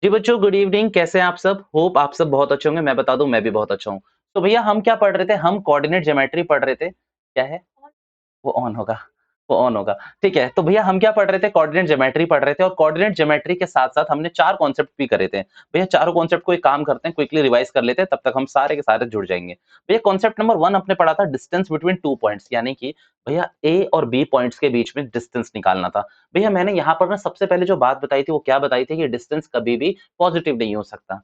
जी बच्चों, good evening. कैसे हैं आप सब? होप आप सब बहुत अच्छे होंगे। मैं बता दूं, मैं भी बहुत अच्छा हूँ। तो भैया हम क्या पढ़ रहे थे? हम कोऑर्डिनेट ज्योमेट्री पढ़ रहे थे। क्या है? वो ऑन होगा, वो ऑन होगा। ठीक है, तो भैया हम क्या पढ़ रहे थे? कोऑर्डिनेट ज्योमेट्री पढ़ रहे थे, और कोऑर्डिनेट ज्योमेट्री के साथ-साथ हमने 4 कॉन्सेप्ट भी करे थे। भैया चारों कॉन्सेप्ट को एक काम करते हैं, क्विकली रिवाइज कर लेते हैं, तब तक हम सारे के सारे जुड़ जाएँगे। भैया कॉन्सेप्ट नंबर 1 आपने पढ़ा था डिस्टेंस बिटवीन 2 पॉइंट्स, यानी कि भैया ए और बी पॉइंट्स के बीच में डिस्टेंस निकालना था। भैया मैंने यहाँ पर ना सबसे पहले जो बात बताई थी, वो क्या बताई थी कि डिस्टेंस कभी भी पॉजिटिव नहीं हो सकता।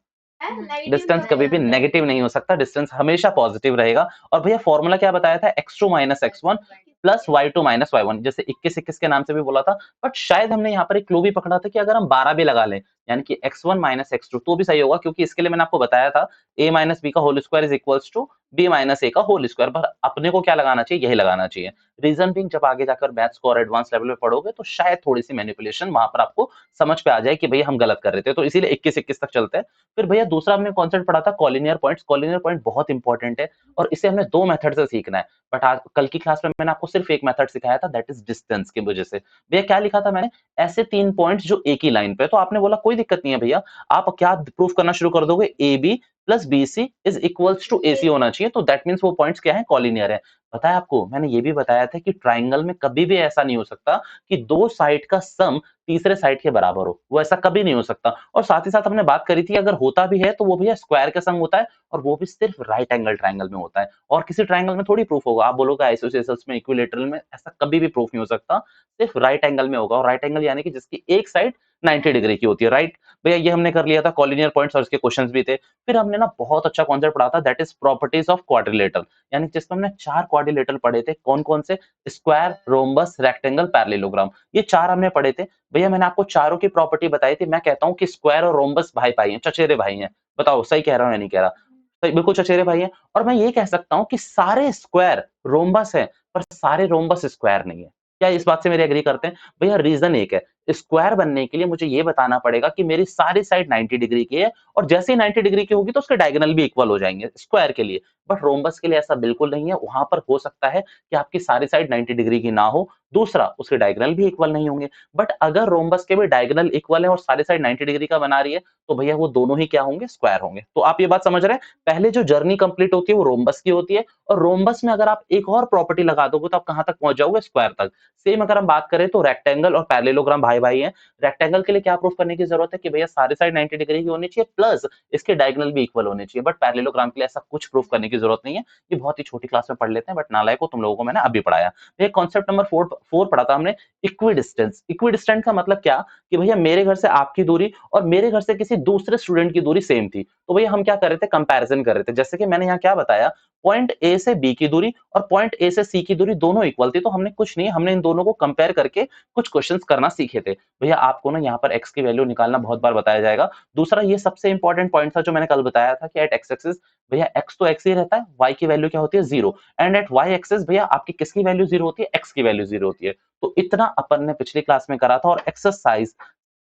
डिस्टेंस कभी भी नेगेटिव नहीं हो सकता, डिस्टेंस हमेशा पॉजिटिव रहेगा। और भैया फॉर्मूला क्या बताया था? x2 minus x1 plus y2 minus y1, जैसे 21-21 के नाम से भी बोला था। बट शायद हमने यहाँ पर एक क्लू भी पकड़ा था कि अगर हम 12 भी लगा लें, यानी कि x1 माइनस x2, तो भी सही होगा, क्योंकि इसके लिए मैंने आपको बताया था a माइनस बी का whole square is equals to b minus a का होल स्क्वायर। पर अपने को क्या लगाना चाहिए? यही लगाना चाहिए। रीजन बीइंग, जब आगे जाकर मैथ्स को और एडवांस लेवल पे पढ़ोगे तो शायद थोड़ी सी मैनिपुलेशन वहां पर आपको समझ पे आ जाए कि भैया हम गलत कर रहे थे, तो इसीलिए 21-21 तक चलते हैं। फिर भैया दूसरा हमने कॉन्सेप्ट पढ़ा था कॉलिनियर पॉइंट्स। कॉलिनियर पॉइंट बहुत इंपॉर्टेंट है, और इसे हमने 2 मेथड से सीखना है। बट आज कल की क्लास में मैंने आपको सिर्फ एक मेथड सिखाया था, दैट इज डिस्टेंस की वजह से। भैया क्या लिखा था मैंने? ऐसे 3 पॉइंट्स जो एक ही लाइन पे है। तो आपने बोला कोई दिक्कत नहीं है भैया, आप क्या प्रूफ करना शुरू कर दोगे? A B plus B C is equals to A C होना चाहिए, तो दैट मीन्स वो पॉइंट्स क्या है? कॉलिनियर है। पता है आपको, मैंने ये भी बताया था कि ट्राइंगल में कभी भी ऐसा नहीं हो सकता कि 2 साइड का सम तीसरे साइड के बराबर हो, वो ऐसा कभी नहीं हो सकता। और साथ ही साथ हमने बात करी थी, अगर होता भी है तो वो भैया स्क्वायर का सम होता है, और वो भी सिर्फ राइट एंगल ट्रायंगल में होता है, और किसी ट्रायंगल में थोड़ी प्रूफ होगा। आप बोलोगे आइसोसेलेस में, इक्विलैटरल में, ऐसा कभी भी प्रूफ नहीं हो सकता, सिर्फ राइट एंगल में होगा। और राइट एंगल यानी कि जिसकी एक साइड 90 डिग्री की होती है, राइट? भैया ये हमने कर लिया था कॉलिनियर पॉइंट्स, और इसके क्वेश्चंस भी थे। फिर हमने ना बहुत अच्छा कॉन्सेप्ट पढ़ा था, that is properties of quadrilateral, यानी जिसमें हमने 4 क्वाड्रिलेटरल पढ़े थे। कौन-कौन से? स्क्वायर, रोम्बस, रेक्टेंगल, पैरेललोग्राम, ये 4 हमने पढ़े थे। भैया मैंने आपको चारों की प्रॉपर्टी बताई थी। मैं कहता हूँ कि स्क्वायर और रोम्बस भाई-भाई हैं, चचेरे भाई हैं। बताओ सही कह रहा हूँ या नहीं कह रहा? सही, बिल्कुल चचेरे भाई हैं। और मैं ये कह सकता हूँ कि सारे स्क्वायर रोम्बस हैं, पर सारे रोम्बस स्क्वायर नहीं है। क्या इस बात से मेरे एग्री करते हैं? भैया रीज़न एक है, स्क्वायर बनने के लिए मुझे ये बताना पड़ेगा कि मेरी सारी साइड 90 डिग्री की है, और जैसे ही 90 डिग्री की होगी तो उसके डायगोनल भी इक्वल हो जाएँगे स्क्वायर के लिए। बट रोम्बस के लिए ऐसा बिल्कुल नहीं है। वहाँ पर हो सकता है कि आपकी सारी साइड 90 डिग्री की ना हो, दूसरा उसके डायगोनल भी इक्वल नहीं होंगे। बट अगर रोम्बस के भी डायगोनल इक्वल है और सारी साइड 90 डिग्री का बना रही है, तो भैया वो दोनों ही क्या होंगे? स्क्वायर होंगे। तो आप ये बात समझ रहे हैं? पहले जो जर्नी कंप्लीट होती है वो रोम्बस की होती है, और रोम्बस में अगर आप एक और प्रॉपर्टी लगा दोगे तो आप कहाँ तक पहुँच जाओगे? स्क्वायर तक। सेम अगर हम बात करें तो रेक्टेंगल और पैरेललोग्राम भाई-भाई हैं। रेक्टेंगल के लिए क्या प्रूफ करने की जरूरत है? कि भैया सारी साइड 90 डिग्री की होनी चाहिए, प्लस इसके डायगोनल भी इक्वल होने चाहिए। बट पैरेललोग्राम के लिए ऐसा कुछ प्रूफ करने की जरूरत नहीं है। ये बहुत ही छोटी क्लास में पढ़ लेते हैं, बट नालायकों तुम लोगों को मैंने अभी पढ़ाया। ये कॉन्सेप्ट नंबर 4 पढ़ा था हमने, इक्विडिस्टेंस। इक्विडिस्टेंस का मतलब क्या? कि भैया मेरे घर से आपकी दूरी और मेरे घर से किसी दूसरे स्टूडेंट की दूरी सेम थी, तो भैया हम क्या कर रहे थे? कंपैरिजन कर रहे थे। जैसे कि मैंने यहाँ क्या बताया, पॉइंट ए से बी की दूरी और पॉइंट ए से सी की दूरी दोनों इक्वल थी, तो हमने कुछ नहीं, हमने इन दोनों को कंपेयर करके कुछ क्वेश्चंस करना सीखे थे। भैया आपको ना यहाँ पर एक्स की वैल्यू निकालना बहुत बार बताया जाएगा। दूसरा ये सबसे इंपॉर्टेंट पॉइंट था जो मैंने कल बताया था कि एट एक्स एक्सिस भैया एक्स तो एक्स ही रहता है, वाई की वैल्यू क्या होती है? 0। एंड एट वाई एक्सिस भैया आपकी किसकी वैल्यू 0 होती है? एक्स की वैल्यू 0 होती है। तो इतना अपन ने पिछली क्लास में करा था, और एक्सरसाइज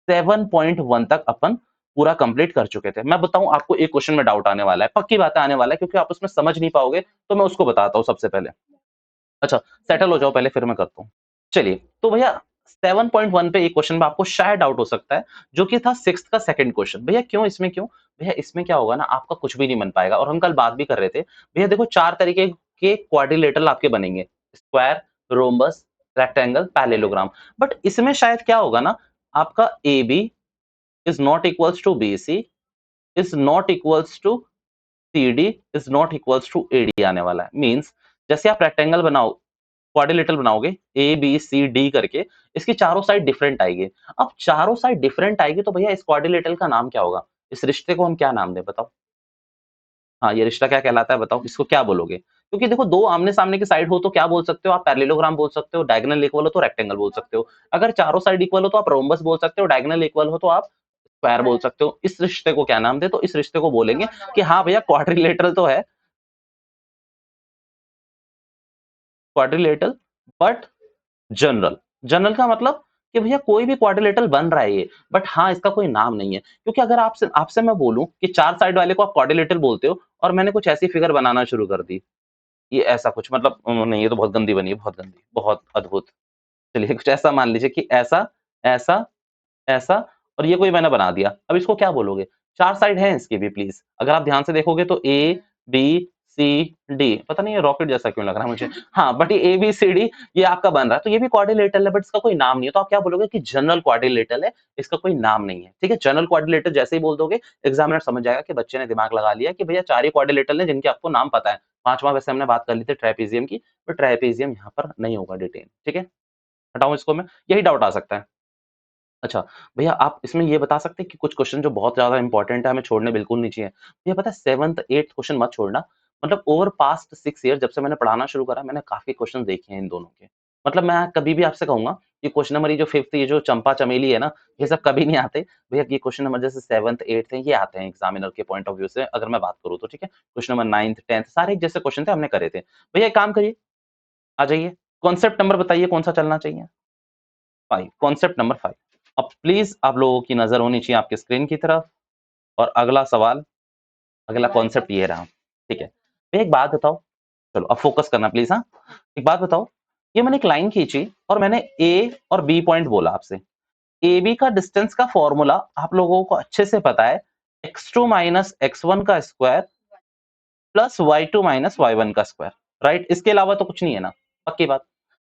7.1 तक अपन पूरा कंप्लीट कर चुके थे। मैं बताऊं आपको, एक क्वेश्चन में डाउट आने वाला है, पक्की बात है आने वाला है, क्योंकि आप उसमें समझ नहीं पाओगे, तो मैं उसको बताता हूँ सबसे पहले। अच्छा, सेटल हो जाओ पहले, फिर मैं करता हूँ। चलिए, तो भैया 7.1 पे एक क्वेश्चन में आपको शायद डाउट हो सकता है, जो कि था 6th का सेकंड क्वेश्चन। भैया क्यों? इसमें क्यों? भैया इसमें क्या होगा ना, आपका कुछ भी नहीं बन पाएगा, और हम कल बात भी कर रहे थे। भैया देखो 4 तरीके के क्वाड्रिलेटरल आपके बनेंगे, square, rhombus, rectangle, parallelogram. But इसमें शायद क्या होगा ना, आपका A B is not equals to B C is not equals to C D is not equals to A D आने वाला है। मीन्स जैसे आप रेक्टेंगल बनाओ, क्वाड्रिलेटरल बनाओगे ए बी सी डी करके, इसकी चारों साइड डिफरेंट आएगी। अब चारों साइड डिफरेंट आएगी तो भैया इस क्वाड्रिलेटरल का नाम क्या होगा? इस रिश्ते को हम क्या नाम दें बताओ? हाँ, ये रिश्ता क्या कहलाता है बताओ? इसको क्या बोलोगे? क्योंकि देखो, दो आमने-सामने की साइड हो तो क्या बोल सकते हो आप? पैरेललोग्राम बोल सकते हो, डायगोनल इक्वल हो तो रेक्टेंगल बोल सकते हो। अगर चारों साइड इक्वल हो तो आप रोम्बस बोल सकते हो, डायगोनल इक्वल हो तो आप स्क्वायर बोल सकते हो। इस रिश्ते को क्या नाम दें? तो इस रिश्ते को बोलेंगे कि हाँ भैया क्वाड्रिलेटरल तो है, क्वाड्रिलेटरल, बट जनरल। जनरल का मतलब कि भैया कोई भी क्वाड्रिलेटरल बन रहा है ये, बट हाँ इसका कोई नाम नहीं है। क्योंकि अगर आपसे आपसे मैं बोलूं कि 4 साइड वाले को आप क्वाड्रिलेटरल बोलते हो, और मैंने कुछ ऐसी फिगर बनाना शुरू कर दी, ये ऐसा कुछ मतलब नहीं, ये तो बहुत गंदी बनी है, बहुत गंदी, बहुत अद्भुत। चलिए कुछ ऐसा मान लीजिए कि ऐसा, ऐसा, ऐसा और ये कोई मैंने बना दिया। अब इसको क्या बोलोगे? 4 साइड हैं इसकी भी प्लीज़। अगर आप ध्यान से देखोगे तो ए, बी, सी, डी, पता नहीं ये रॉकेट जैसा क्यों लग रहा है मुझे। हाँ, बट ये ए, बी, सी, डी ये आपका बन रहा है। तो ये भी क्वाड्रिलेटरल है बट इसका कोई नाम नहीं है। तो आप क्या बोलोगे कि जनरल क्वाड्रिलेटरल है, इसका कोई नाम नहीं है। ठीक है? जनरल क्वाड्रिलेटरल जैसे ही बोल दोगे एग्ज़ामिनर समझ जाएगा कि बच्चे ने दिमाग लगा लिया कि भैया 4 ही क्वाड्रिलेटरल हैं जिनके आपको नाम पता है। 5वां वैसे हमने बात कर ली थी ट्रापेज़ियम की, तो ट्रापेज़ियम यहाँ पर नहीं होगा डिटेल। ठीक है? हटाऊँ इसको मैं? यही डाउट आ सकता है। अच्छा, भैया आप इसमें ये बता सकते हैं कि कुछ क्वेश्चन जो बहुत ज़्यादा इम्पोर्टेंट है, हमें छोड़ने बिल्कुल नहीं चाहिए। भैया पता है 7th 8th क्वेश्चन मत छोड़ना। मतलब ओवर पास्ट 6 ईयर जब से मैंने पढ़ाना शुरू करा, मैंने काफ़ी क्वेश्चन देखे हैं इन दोनों के। मतलब मैं कभी भी आपसे कहूँगा कि क्वेश्चन नंबर ये जो 5th ये जो चंपा-चमेली है ना, ये सब कभी नहीं आते। भैया ये क्वेश्चन नंबर जैसे 7th 8th हैं, ये आते हैं एग्ज़ामिनर के पॉइंट ऑफ व्यू से अगर मैं बात करूँ तो, ठीक है? क्वेश्चन नंबर 9th 10th सारे एक जैसे क्वेश्चन थे, हमने करे थे। भैया एक काम करिए, आ जाइए, कॉन्सेप्ट नंबर बताइए कौन-सा चलना चाहिए? 5 कॉन्सेप्ट नंबर 5 अब प्लीज़ आप लोगों की नज़र होनी चाहिए आपके स्क्रीन की तरफ और अगला सवाल, अगला कॉन्सेप्ट ये रहा, ठीक है। तो एक बात बताओ चलो अब फ़ोकस करना प्लीज़ हाँ। एक बात बताओ, ये मैंने एक लाइन खींची और मैंने ए और बी पॉइंट बोला आपसे। एबी का डिस्टेंस का फ़ॉर्मूला आप लोगों को अच्छे से पता है, x2 माइनस x1 का square plus y2 minus y1 का स्क्वायर, राइट? इसके अलावा तो कुछ नहीं है ना, पक्की बात।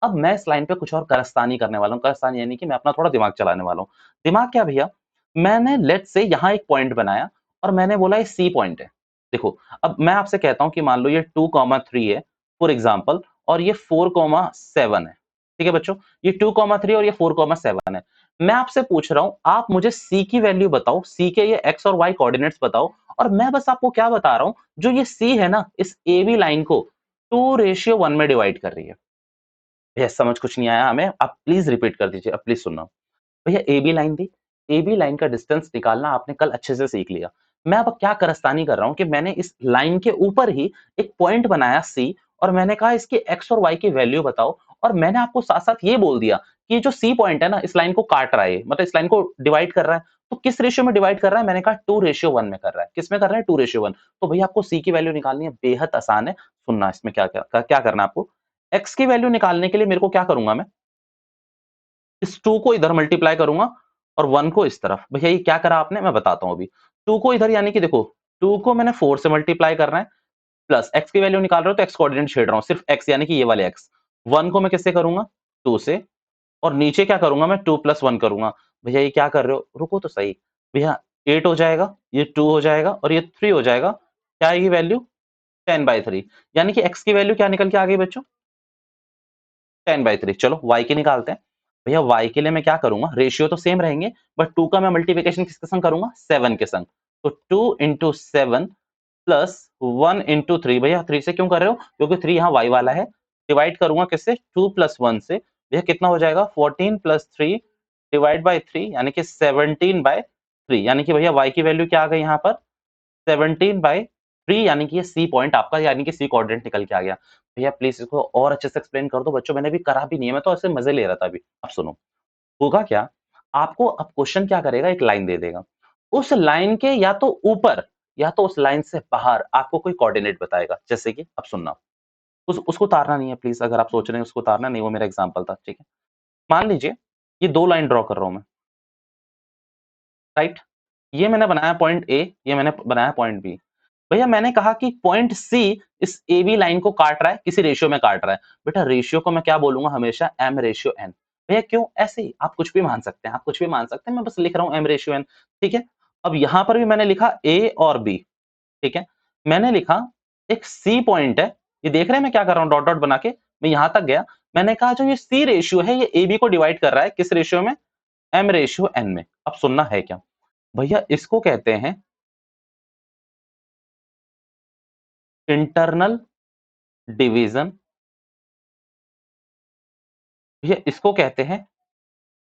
अब मैं इस लाइन पे कुछ और कारस्तानी करने वाला हूँ, कारस्तानी यानी कि मैं अपना थोड़ा दिमाग चलाने वाला हूँ। दिमाग क्या भैया? मैंने लेट्स से यहाँ एक पॉइंट बनाया और मैंने बोला ये सी पॉइंट है। देखो, अब मैं आपसे कहता हूँ कि मान लो ये 2, 3 है फॉर एग्जांपल और ये 4, 7 है। ठीक है बच्चों? ये 2, 3 और ये 4, 7 है। मैं आपसे पूछ रहा हूँ, आप मुझे सी की वैल्यू बताओ, सी के ये एक्स और वाई कोऑर्डिनेट्स बताओ और मैं बस आपको क्या बता रहा हूँ, जो ये सी है ना, इस एबी लाइन को 2:1 में डिवाइड कर रही है। भैया समझ कुछ नहीं आया हमें, आप प्लीज़ रिपीट कर दीजिए, अब प्लीज़ सुनना। भैया एबी लाइन थी, एबी लाइन का डिस्टेंस निकालना आपने कल अच्छे से सीख लिया। मैं अब क्या कारस्तानी कर रहा हूँ कि मैंने इस लाइन के ऊपर ही एक पॉइंट बनाया सी और मैंने कहा इसकी एक्स और वाई की वैल्यू बताओ और मैंने आपको साथ-साथ ये बोल दिया कि ये जो सी पॉइंट है ना, इस लाइन को काट रहा है ये, मतलब इस लाइन को डिवाइड कर रहा है। तो किस रेशियो में डिवाइड कर रहा है? मैंने कहा 2:1 में कर रहा है। किस में कर रहा है? 2:1। तो भैया आपको सी की वैल्यू निकालनी है, बेहद आसान है। सुनना इसमें क्या-क्या क्या करना है आपको? एक्स की वैल्यू निकालने के लिए मेरे को क्या करूँगा मैं? इस 2 को इधर मल्टीप्लाई करूँगा और 1 को इस तरफ। भैया ये क्या करा आपने? मैं बताता हूँ अभी। 2 को इधर यानी कि देखो 2 को मैंने 4 से मल्टीप्लाई करना है प्लस x की वैल्यू निकाल रहे हो तो x कोऑर्डिनेट छेड़ रहा हूँ, सिर्फ x यानी कि ये वाले x। 1 को मैं किससे करूँगा? 2 से और नीचे क्या करूँगा मैं? 2 प्लस 1 करूँगा। भैया ये क्या कर रहे हो? रुको तो सही। भैया 8 हो जाएगा, ये 2 हो जाएगा और ये 3 हो जाएगा। क्या आएगी वैल्यू? 10/3 यानी कि x की वैल्यू क्या निकल के आ गई बच्चों? 10/3 चलो y की निकालते हैं। भैया y के लिए मैं क्या करूँगा? रेशियो तो सेम रहेंगे बट 2 का मैं मल्टीप्लिकेशन किसके संग करूँगा? 7 के संग। तो 2 into 7 प्लस 1 into 3 भैया 3 से क्यों कर रहे हो? क्योंकि 3 यहाँ y वाला है। डिवाइड करूँगा किससे? 2 प्लस 1 से। भैया कितना हो जाएगा? 14 प्लस 3 डिवाइड बाय 3 यानी कि 17/3 यानी कि भैया y की वैल्यू क्या आ गई यहाँ पर? 17/3 यानी कि ये सी पॉइंट आपका यानी कि सी कोऑर्डिनेट निकल के आ गया। भैया प्लीज़ इसको और अच्छे से एक्सप्लेन कर दो बच्चों, मैंने अभी करा भी नहीं है, मैं तो ऐसे मज़े ले रहा था अभी। अब सुनो, होगा क्या? आपको अब क्वेश्चन क्या करेगा, एक लाइन दे देगा। उस लाइन के या तो ऊपर या तो उस लाइन से बाहर आपको कोई कोऑर्डिनेट बताएगा। जैसे कि अब सुनना, उसको उतारना नहीं है प्लीज़, अगर आप सोच रहे हैं उसको उतारना नहीं, वो मेरा एग्ज़ाम्पल था, ठीक है? मान लीजिए ये 2 लाइन ड्रॉ कर रहा हूँ मैं, राइट? ये मैंने बनाया पॉइंट ए, ये मैंने बनाया पॉइंट बी। भैया मैंने कहा कि पॉइंट सी इस एबी लाइन को काट रहा है, किसी रेशियो में काट रहा है। बेटा रेशियो को मैं क्या बोलूँगा हमेशा? m/n। भैया क्यों? ऐसे ही आप कुछ भी मान सकते हैं, आप कुछ भी मान सकते हैं, मैं बस लिख रहा हूँ m/n, ठीक है? अब यहाँ पर भी मैंने लिखा ए और बी, ठीक है? मैंने लिखा एक सी पॉइंट है, ये देख रहे हैं मैं क्या कर रहा हूँ डॉट-डॉट बना के? मैं यहाँ तक गया, मैंने कहा जो ये सी रेशियो है, ये एबी को डिवाइड कर रहा है, किस रेशियो में? m/n में। अब सुनना है क्या? भैया इसको कहते हैं इंटरनल डिवीजन, भैया इसको कहते हैं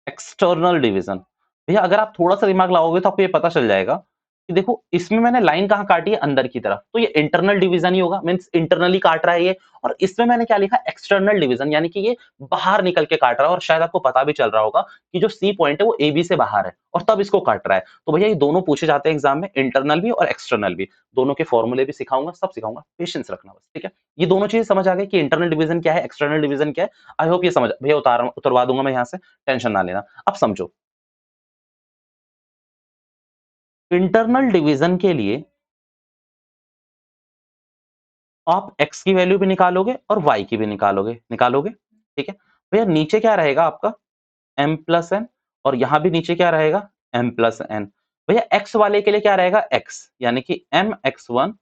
एक्सटर्नल डिवीजन। भैया अगर आप थोड़ा-सा दिमाग लगाओगे तो आपको ये पता चल जाएगा कि देखो इसमें मैंने लाइन कहाँ काटी है? अंदर की तरफ, तो ये इंटरनल डिवीजन ही होगा, मीन्स इंटरनली काट रहा है ये। और इसमें मैंने क्या लिखा? एक्सटर्नल डिवीजन यानी कि ये बाहर निकल के काट रहा है और शायद आपको पता भी चल रहा होगा कि जो सी पॉइंट है वो एबी से बाहर है और तब इसको काट रहा है। तो भैया ये दोनों पूछे जाते हैं एग्जाम में, इंटरनल भी और एक्सटर्नल भी। दोनों के फॉर्मूले भी सिखाऊंगा, सब सिखाऊंगा, पेशेंस रखना बस, ठीक है? ये दोनों चीजें समझ आ गई कि इंटरनल डिवीजन क्या है, एक्सटर्नल डिवीजन क्या है। आई होप ये समझ, भैया उतारवा दूंगा मैं यहाँ से, टेंशन ना लेना। अब समझो, इंटरनल डिवीजन के लिए आप x की वैल्यू भी निकालोगे और y की भी निकालोगे निकालोगे, ठीक है? भैया नीचे क्या रहेगा आपका m प्लस n और यहाँ भी नीचे क्या रहेगा m प्लस n। भैया x वाले के लिए क्या रहेगा x यानी कि mx1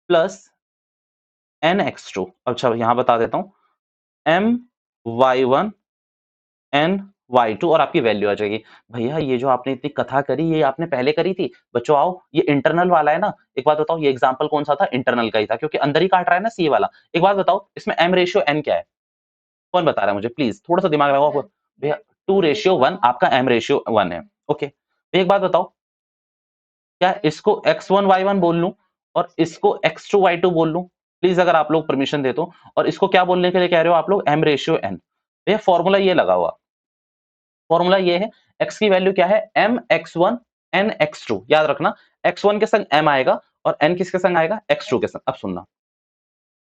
प्लस nx2। अच्छा यहाँ बता देता हूँ my1 ny2 और आपकी वैल्यू आ जाएगी। भैया ये जो आपने इतनी कथा करी ये आपने पहले करी थी? बच्चों आओ ये इंटरनल वाला है ना, एक बात बताओ ये एग्जांपल कौन-सा था? इंटरनल का ही था क्योंकि अंदर ही काट रहा है ना सी वाला। एक बात बताओ इसमें m रेशियो n क्या है? कौन बता रहा है मुझे प्लीज़? थोड़ा-सा दिमाग लगाओ। भैया 2:1 आपका m रेशियो 1 है। ओके। एक बात बताओ क्या इसको x1 y1 बोल लूँ और इसको x2 y2 बोल लूँ? प्लीज़ अगर आप लोग परमिशन दे तो और इसको क्या बोलने के लिए कह रहे हो आप लोग m रेशियो n। भैया फॉर्मूला ये लगा हुआ। फॉर्मूला ये है x की वैल्यू क्या है mx1 nx2 याद रखना x1 के संग m आएगा और n किसके संग आएगा x2 के संग। अब सुनना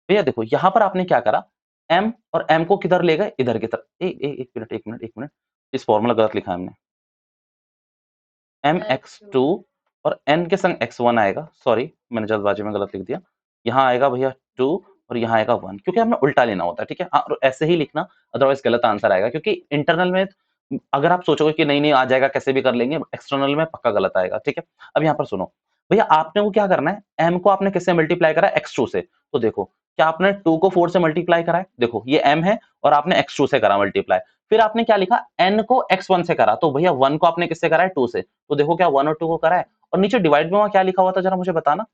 भैया देखो यहां पर आपने क्या करा m और m को किधर ले गए इधर की तरफ। एक मिनट इस फॉर्मूला गलत लिखा है हमने। mx2 और n के संग x1 आएगा। सॉरी मैंने जल्दबाजी में गलत लिख दिया। यहाँ आएगा भैया 2 और यहाँ आएगा 1 क्योंकि हमने उल्टा लेना होता है, ठीक है? हाँ, और ऐसे ही लिखना अदरवाइज़ गलत आंसर आएगा क्योंकि इंटरनल में अगर आप सोचोगे कि नहीं, नहीं आ जाएगा कैसे भी कर लेंगे, एक्सटर्नल में पक्का गलत आएगा, ठीक है? अब यहाँ पर सुनो, भैया आपने वो क्या करना है, m को आपने किससे मल्टीप्लाई करा है? x2 से। तो देखो, क्या आपने 2 को 4 से मल्टीप्लाई करा है? देखो ये m है और आपने x2 से करा मल्टीप्लाई। फिर आपने क्या लिखा? n को x1 से करा, तो भैया 1 को आपने किससे करा है? 2 से। तो देखो क्या 1 और 2 को करा है और नीचे डिवाइड में वहाँ क्या लिखा हुआ था ज़रा मुझे बताना?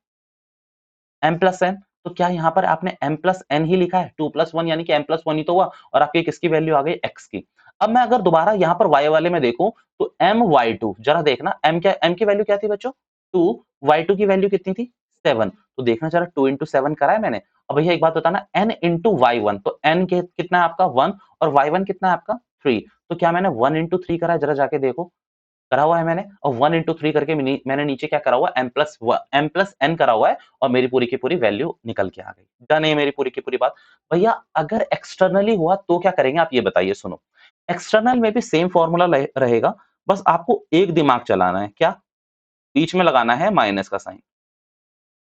m plus n। तो क्या यहाँ पर आपने m प्लस n ही लिखा है? 2 प्लस 1 यानी कि m प्लस 1 ही तो हुआ और आपकी किसकी वैल्यू आ गई? x की। अब मैं अगर दोबारा यहाँ पर y वाले में देखूँ तो my2 जरा देखना m की वैल्यू क्या थी बच्चों? 2 y2 की वैल्यू कितनी थी? 7। तो देखना जरा 2 into 7 करा है मैंने। अब भैया एक बात बताना n into y1 तो n कितना है आपका 1 और y1 कितना है आपका 3। तो क्या मैंने 1 into 3 करा है? जरा जाके देखो। करा हुआ है मैंने और 1 into 3 करके मैंने नीचे क्या करा हुआ है m प्लस n करा हुआ है और मेरी पूरी की पूरी वैल्यू निकल के आ गई। डन है मेरी पूरी की पूरी बात। भैया अगर एक्सटर्नली हुआ तो क्या करेंगे आप ये बताइए सुनो। एक्सटर्नल में भी सेम फॉर्मूला रहेगा बस आपको एक दिमाग चलाना है क्या? बीच में लगाना है माइनस का साइन।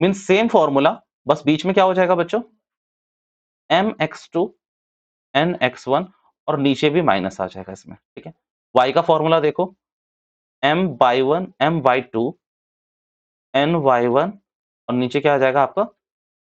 मीन्स सेम फॉर्मूला बस बीच में क्या हो जाएगा बच्चों? mx2 nx1 और नीचे भी माइनस आ जाएगा इसमें, ठीक है? y का फॉर्मूला देखो m/1 m/2 ny1 और नीचे क्या आ जाएगा आपका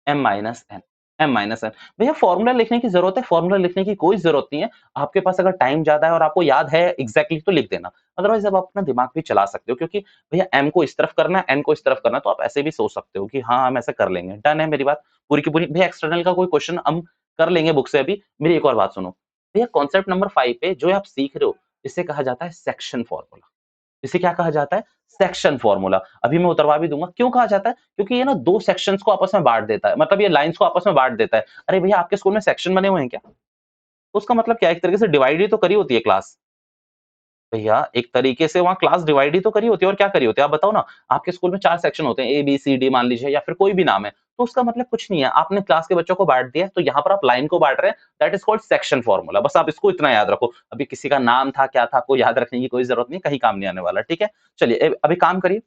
m minus n m minus n। भैया फॉर्मूला लिखने की जरूरत है? फॉर्मूला लिखने की कोई जरूरत नहीं है। आपके पास अगर टाइम ज्यादा है और आपको याद है एग्जैक्टली तो लिख देना, अदरवाइज आप अपना दिमाग भी चला सकते हो क्योंकि भैया m को इस तरफ करना है n को इस तरफ करना है तो आप ऐसे भी सोच सकते हो कि हाँ हम ऐसे कर लेंगे। डन है मेरी बात पूरी की पूरी। भैया एक्सटर्नल का कोई क्वेश्चन हम कर लेंगे बुक से अभी। मेरी एक और बात सुनो भैया, कॉन्सेप्ट नंबर 5 पे जो आप सीख रहे हो इसे कहा जाता है सेक्शन फॉर्मूला। इसे क्या कहा जाता है? Section formula. अभी मैं उतरवा भी दूँगा। क्यों कहा जाता है? क्योंकि ये ना 2 सेक्शंस को आपस में बाँट देता है। मतलब ये लाइन्स को आपस में बाँट देता है। अरे भैया आपके स्कूल में सेक्शन बने हुए हैं क्या? तो उसका मतलब क्या है? एक तरीके से डिवाइड ही तो करी होती है क्लास। भैया एक तरीके से वहाँ क्लास डिवाइड ही तो करी होती है और क्या करी होती है? आप बताओ ना। आपके स्कूल में 4 सेक्शन होते हैं, ए, बी, सी, डी मान लीजिए या फिर कोई भी नाम है। तो उसका मतलब कुछ नहीं है। आपने क्लास के बच्चों को बाँट दिया है, तो यहाँ पर आप लाइन को बाँट रहे हैं, that is called section formula. बस आप इसको इतना याद रखो। अभी किसी का नाम था, क्या था, आपको याद रखने की कोई ज़रूरत नहीं, कहीं काम नहीं आने वाला, ठीक है? चलिए अभी काम करिए।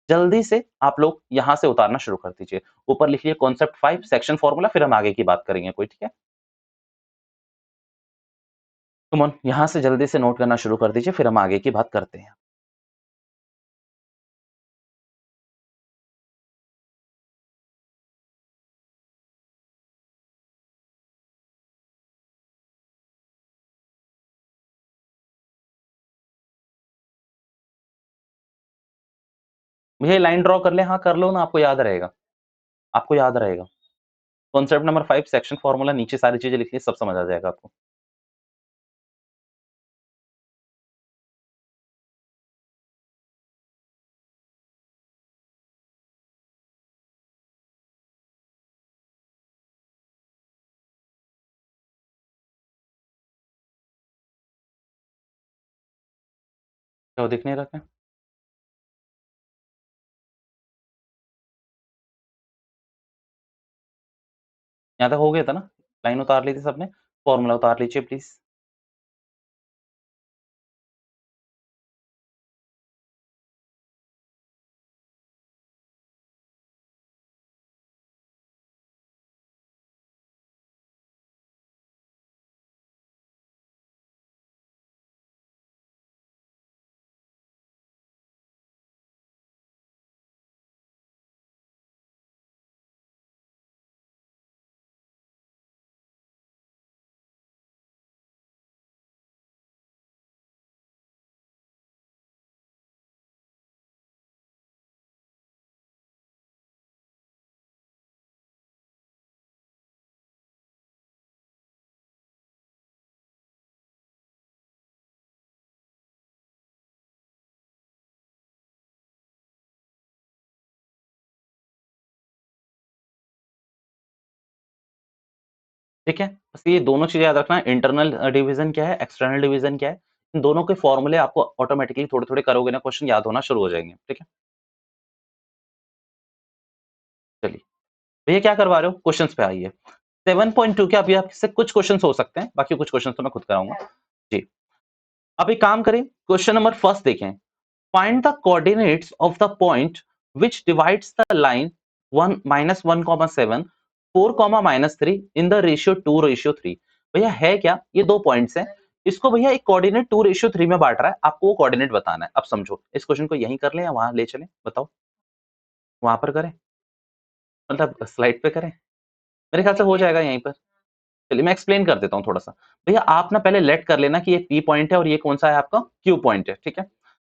जल्दी से आप लोग यहाँ से उतारना शुरू कर दीजिए। ऊपर लिखिए कॉन्सेप्ट 5 सेक्शन फॉर्मूला फिर हम आगे की बात करेंगे कोई, ठीक है? कम ऑन यहाँ से जल्दी से नोट करना शुरू कर दीजिए फिर हम आगे की बात करते हैं। भैया लाइन ड्रॉ कर लें? हाँ, कर लो ना आपको याद रहेगा। आपको याद रहेगा। कॉन्सेप्ट नंबर 5 सेक्शन फॉर्मूला नीचे सारी चीज़ें लिखिए सब समझ आ जाएगा आपको। क्या वो दिख नहीं रहा क्या? यहाँ तक हो गया था ना? लाइन उतार ली थी सबने? फॉर्मूला उतार लीजिए प्लीज़। ठीक है, बस ये दोनों चीजें याद रखना, इंटरनल डिवीजन क्या है, एक्सटर्नल डिवीजन क्या है, इन दोनों के फॉर्मूले आपको ऑटोमेटिकली थोड़े थोड़े करोगे ना क्वेश्चन याद होना शुरू हो जाएंगे। ठीक है, चलिए भैया क्या करवा रहे हो, क्वेश्चंस पे आइए। 7.2 के अभी आपसे कुछ क्वेश्चंस हो सकते हैं, बाकी कुछ क्वेश्चंस तो मैं खुद कराऊंगा जी। अब एक काम करें, क्वेश्चन नंबर फर्स्ट देखें। Find the coordinates of the point which divides the line 1 -1,7 4, -3 in the ratio 2:3। भैया है क्या, ये दो पॉइंट्स हैं, इसको भैया एक कोऑर्डिनेट 2:3 में बांट रहा है, आपको वो कोऑर्डिनेट बताना है। अब समझो, इस क्वेश्चन को यहीं कर लें या वहां ले चलें, बताओ, वहां पर करें, मतलब स्लाइड पे करें, मेरे ख्याल से हो जाएगा यहीं पर। चलिए मैं एक्सप्लेन कर देता हूँ थोड़ा सा। भैया आप ना पहले लेट कर लेना कि ये पी पॉइंट है और ये कौन सा है आपका क्यू पॉइंट है। ठीक है,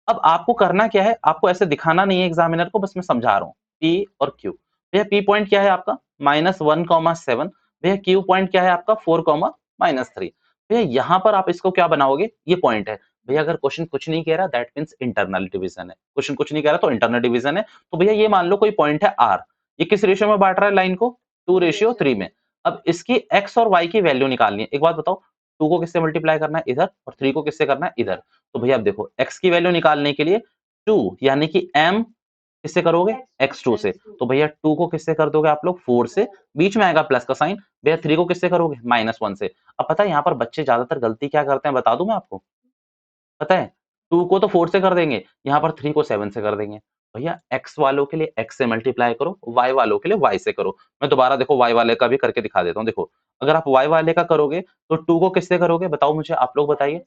अब आपको करना क्या है, आपको ऐसे दिखाना नहीं है एग्जामिनर को, बस मैं समझा रहा हूँ, पी और क्यू। भैया पी पॉइंट क्या है आपका -1,7, भैया क्यू पॉइंट क्या है आपका 4, -3। भैया यहाँ पर आप इसको क्या बनाओगे, ये पॉइंट है। भैया अगर क्वेश्चन कुछ नहीं कह रहा दैट मीन्स इंटरनल डिवीजन है, क्वेश्चन कुछ नहीं कह रहा तो इंटरनल डिवीजन है। तो भैया ये मान लो कोई पॉइंट है आर, ये किस रेशियो में बांट रहा है लाइन को, 2:3 में। अब इसकी एक्स और वाई की वैल्यू निकालनी है। एक बात बताओ, 2 को किससे मल्टीप्लाई करना है, इधर, और 3 को किससे करना है, इधर। तो भैया आप देखो, x की वैल्यू निकालने के लिए 2 यानी कि m किससे करोगे, x2 से। तो भैया 2 को किससे कर दोगे आप लोग, 4 से, बीच में आएगा प्लस का साइन। भैया 3 को किससे करोगे, -1 से। अब पता है यहाँ पर बच्चे ज्यादातर गलती क्या करते हैं, बता दूं मैं आपको, पता है, 2 को तो 4 से कर देंगे, यहाँ पर 3 को 7 से कर देंगे। भैया x वालों के लिए x से मल्टीप्लाई करो, y वालों के लिए y से करो। मैं दोबारा देखो y वाले का भी करके दिखा देता हूँ। देखो, अगर आप y वाले का करोगे तो 2 को किससे करोगे, बताओ मुझे, आप लोग बताइए।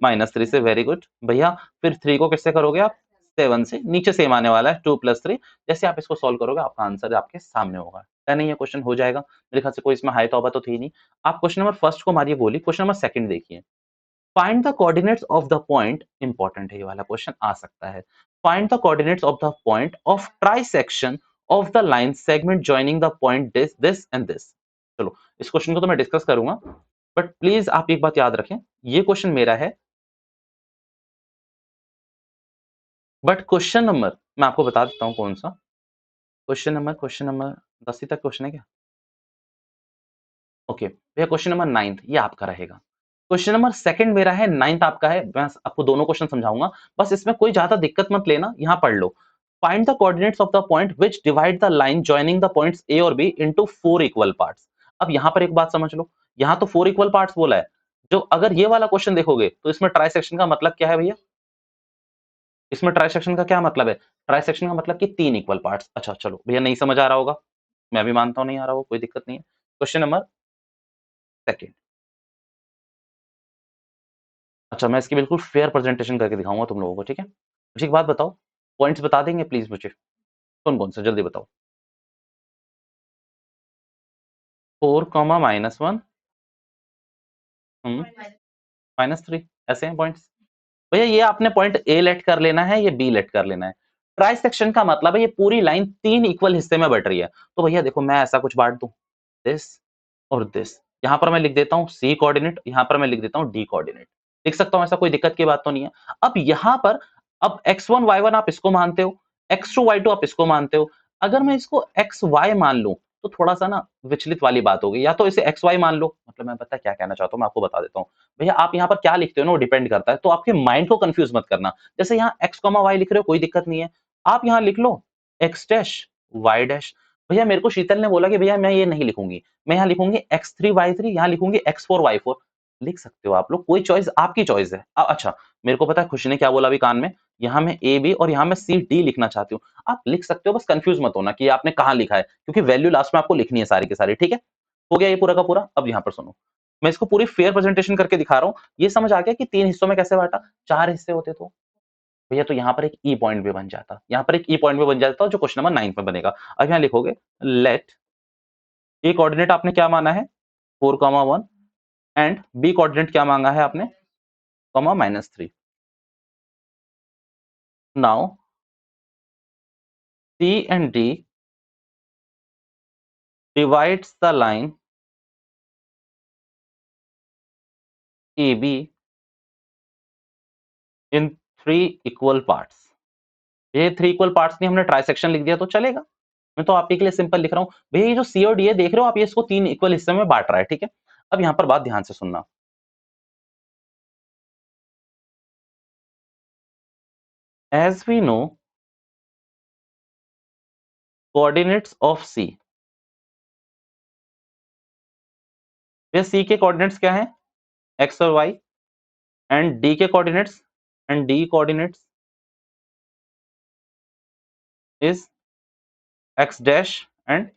-3 से, वेरी गुड भैया। फिर 3 को किससे करोगे आप, 7 से, नीचे सेम आने वाला है 2 + 3। जैसे आप इसको सॉल्व करोगे आपका आंसर आपके सामने होगा, है नहीं, ये क्वेश्चन हो जाएगा मेरे ख्याल से, कोई इसमें हाई तौबा तो थी नहीं। आप क्वेश्चन नंबर फर्स्ट को मारिए गोली, क्वेश्चन नंबर सेकंड देखिए। Find the coordinates of the point, important है ये वाला क्वेश्चन, आ सकता है। Find the coordinates of the point of trisection of the line segment joining the point this this and this. चलो इस क्वेश्चन को तो मैं डिस्कस करूंगा, बट प्लीज आप एक बात याद रखें, ये क्वेश्चन मेरा है, बट क्वेश्चन नंबर मैं आपको बता देता हूँ कौन सा क्वेश्चन नंबर 10 ही तक क्वेश्चन है क्या, ओके भैया क्वेश्चन नंबर 9 ये आपका रहेगा। क्वेश्चन नंबर सेकंड मेरा है, 9 आपका है। मैं आपको दोनों क्वेश्चन समझाऊंगा, बस इसमें कोई ज्यादा दिक्कत मत लेना, यहाँ पढ़ लो। Find the coordinates of the point which divide the line joining the points A और बी इनटू 4 इक्वल पार्ट्स। अब यहाँ पर एक बात समझ लो, यहाँ तो 4 इक्वल पार्ट्स बोला है, जो अगर ये वाला क्वेश्चन देखोगे तो इसमें ट्राइसेक्शन का मतलब क्या है भैया, इसमें ट्राइसेक्शन का क्या मतलब है, ट्राइसेक्शन का मतलब कि 3 इक्वल पार्ट्स। अच्छा चलो भैया नहीं समझ आ रहा होगा, मैं भी मानता हूँ नहीं आ रहा होगा, कोई दिक्कत नहीं है। क्वेश्चन नंबर सेकंड, अच्छा मैं इसकी बिल्कुल फेयर प्रेजेंटेशन करके दिखाऊंगा तुम लोगों को, ठीक है। मुझे एक बात बताओ, पॉइंट्स बता देंगे प्लीज मुझे, कौन कौन से, जल्दी बताओ। 4, -1, -3, ऐसे हैं पॉइंट्स। भैया ये आपने पॉइंट ए लेट कर लेना है, ये बी लेट कर लेना है। ट्राइसेक्शन का मतलब है ये पूरी लाइन 3 इक्वल हिस्से में बट रही है। तो भैया देखो मैं ऐसा कुछ बांट दूं, दिस और दिस, यहाँ पर मैं लिख देता हूँ सी कोऑर्डिनेट, यहाँ पर मैं लिख देता हूँ डी कोऑर्डिनेट, लिख सकता हूँ, ऐसा कोई दिक्कत की बात तो नहीं है। अब यहाँ पर, अब x1 y1 आप इसको मानते हो, x2 y2 आप इसको मानते हो, अगर मैं इसको x y मान लूं तो थोड़ा सा ना विचलित वाली बात होगी, या तो इसे x y मान लो, मतलब मैं पता क्या कहना चाहता हूँ, मैं आपको बता देता हूँ। भैया आप यहाँ पर क्या लिखते हो ना वो डिपेंड करता है, तो आपके माइंड को कंफ्यूज मत करना। जैसे यहाँ x, y लिख रहे हो कोई दिक्कत नहीं है, आप यहाँ लिख लो x डैश y डैश। भैया मेरे को शीतल ने बोला कि भैया मैं ये नहीं लिखूंगी, मैं यहाँ लिखूंगी x3 y3, यहाँ लिखूंगी x4 y4। लिख सकते हो आप लोग, कोई चॉइस आपकी चॉइस है। अच्छा मेरे को पता है खुशी ने क्या बोला अभी कान में, यहाँ मैं ए बी और यहाँ मैं सी डी लिखना चाहती हूँ। आप लिख सकते हो, बस कंफ्यूज मत होना कि ये आपने कहाँ लिखा है, क्योंकि वैल्यू लास्ट में आपको लिखनी है सारी की सारी, ठीक है। हो गया ये पूरा का पूरा। अब यहाँ पर सुनो, मैं इसको पूरी फेयर प्रेजेंटेशन करके दिखा रहा हूँ। ये समझ आ गया कि 3 हिस्सों में कैसे बांटा, 4 हिस्से होते तो भैया तो यहाँ पर एक ई पॉइंट भी बन जाता, यहाँ पर एक ई पॉइंट भी बन जाता जो क्वेश्चन नंबर 9 में बनेगा। अब यहाँ लिखोगे लेट ए कोऑर्डिनेट आपने क्या माना है 4, 1 एंड बी कोऑर्डिनेट क्या मांगा है आपने, -3। Now see and D divides the line AB in 3 equal parts। ये 3 इक्वल पार्ट्स नहीं, हमने ट्राइसेक्शन लिख दिया तो चलेगा, मैं तो आपके लिए सिंपल लिख रहा हूँ भैया, ये जो सी और डी है देख रहे हो आप, ये इसको 3 इक्वल हिस्से में बांट रहा है, ठीक है। अब यहाँ पर बात ध्यान से सुनना, as we know coordinates of C, भैया सी के कोऑर्डिनेट्स क्या है, एक्स और वाई, एंड डी के coordinates, and D coordinates is X dash and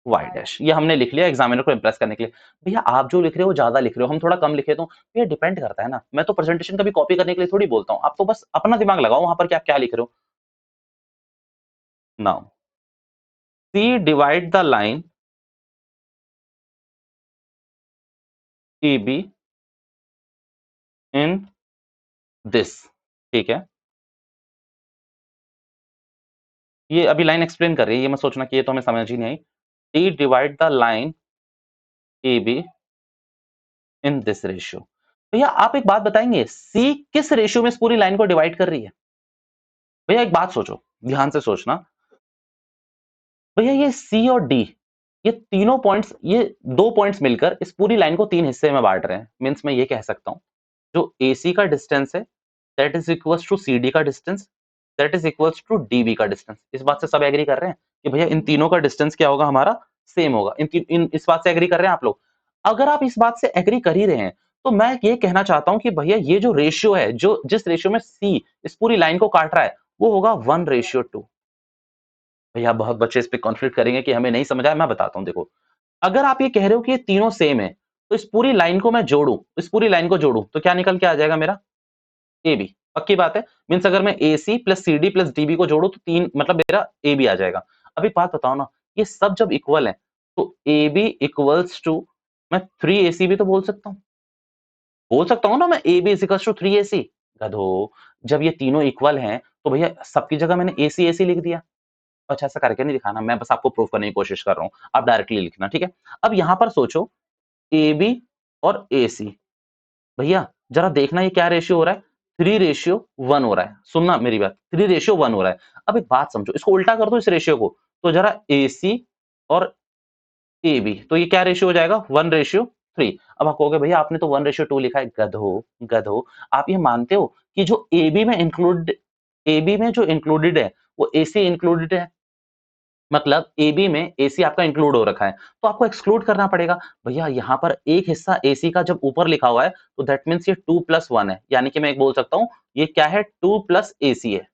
Y dash. ये हमने लिख लिया एग्जामिनर को इंप्रेस करने के लिए। भैया आप जो लिख रहे हो ज्यादा लिख रहे हो, हम थोड़ा कम लिखे तो ये डिपेंड करता है ना, मैं तो प्रेजेंटेशन कभी कॉपी करने के लिए थोड़ी बोलता हूँ, आप तो बस अपना दिमाग लगाओ वहां पर कि आप क्या लिख रहे हो। Now see divide the line A B in this, ठीक है। ये अभी लाइन एक्सप्लेन कर रही है, ये मत सोचना कि ये तो हमें समझ ही नहीं आई। D divide the line A B in this ratio. भैया आप एक बात बताएंगे, सी किस रेशियो में इस पूरी लाइन को डिवाइड कर रही है? भैया एक बात सोचो, ध्यान से सोचना, भैया ये सी और डी, ये तीनों पॉइंट्स, ये 2 पॉइंट्स मिलकर इस पूरी लाइन को 3 हिस्से में बांट रहे हैं। मींस मैं ये कह सकता हूं, जो AC का डिस्टेंस है that is equals to CD का distance, that is equals to DB का डिस्टेंस। इस बात से सब एग्री कर रहे हैं कि भैया इन तीनों का डिस्टेंस क्या होगा हमारा, सेम होगा। इस बात से एग्री कर रहे हैं आप लोग? अगर आप इस बात से एग्री कर ही रहे हैं तो मैं ये कहना चाहता हूं कि भैया ये जो रेशियो है, जो जिस रेशियो में C इस पूरी लाइन को काट रहा है, वो होगा 1:2। भैया बहुत बच्चे इस पे कॉन्फ्लिक्ट करेंगे कि हमें नहीं समझ आया, मैं बताता हूं। देखो, अगर आप ये कह रहे हो कि ये तीनों सेम है, तो इस पूरी लाइन को मैं जोड़ूं, इस पूरी लाइन को जोड़ूं तो क्या निकल के आ जाएगा मेरा, ए बी। पक्की बात है, मीन्स अगर मैं A C plus C D plus D B को जोड़ू तो 3 मतलब मेरा ए बी आ जाएगा। अब एक बात बताओ ना, ये सब जब इक्वल है तो ए बी इक्वल्स टू, मैं 3AC भी तो बोल सकता हूँ ना मैं, A B equals to 3AC। गधो, जब ये तीनों इक्वल हैं तो भैया सबकी जगह मैंने AC लिख दिया। अच्छा ऐसा करके नहीं दिखाना, मैं बस आपको प्रूव करने की कोशिश कर रहा हूँ, आप डायरेक्टली लिखना, ठीक है। अब यहां पर सोचो, ए बी और ए सी, भैया जरा देखना ये क्या रेशियो हो रहा है, 3:1 हो रहा है। सुनना मेरी बात, 3:1 हो रहा है। अब एक बात समझो, इसको उल्टा कर दो इस रेशियो को, तो जरा ए सी और ए बी, तो ये क्या रेशियो हो जाएगा, 1:3। अब आप कहोगे भैया आपने तो 1:2 लिखा है। गधो गधो, आप ये मानते हो कि जो ए बी में इंक्लूड, ए बी में जो इंक्लूडेड है वो ए सी इंक्लूडेड है, मतलब एबी में एसी आपका इंक्लूड हो रखा है, तो आपको एक्सक्लूड करना पड़ेगा। भैया यहाँ पर एक हिस्सा एसी का जब ऊपर लिखा हुआ है तो दैट मीन्स ये 2+1 है, यानी कि मैं एक बोल सकता हूँ ये क्या है, 2+AC है,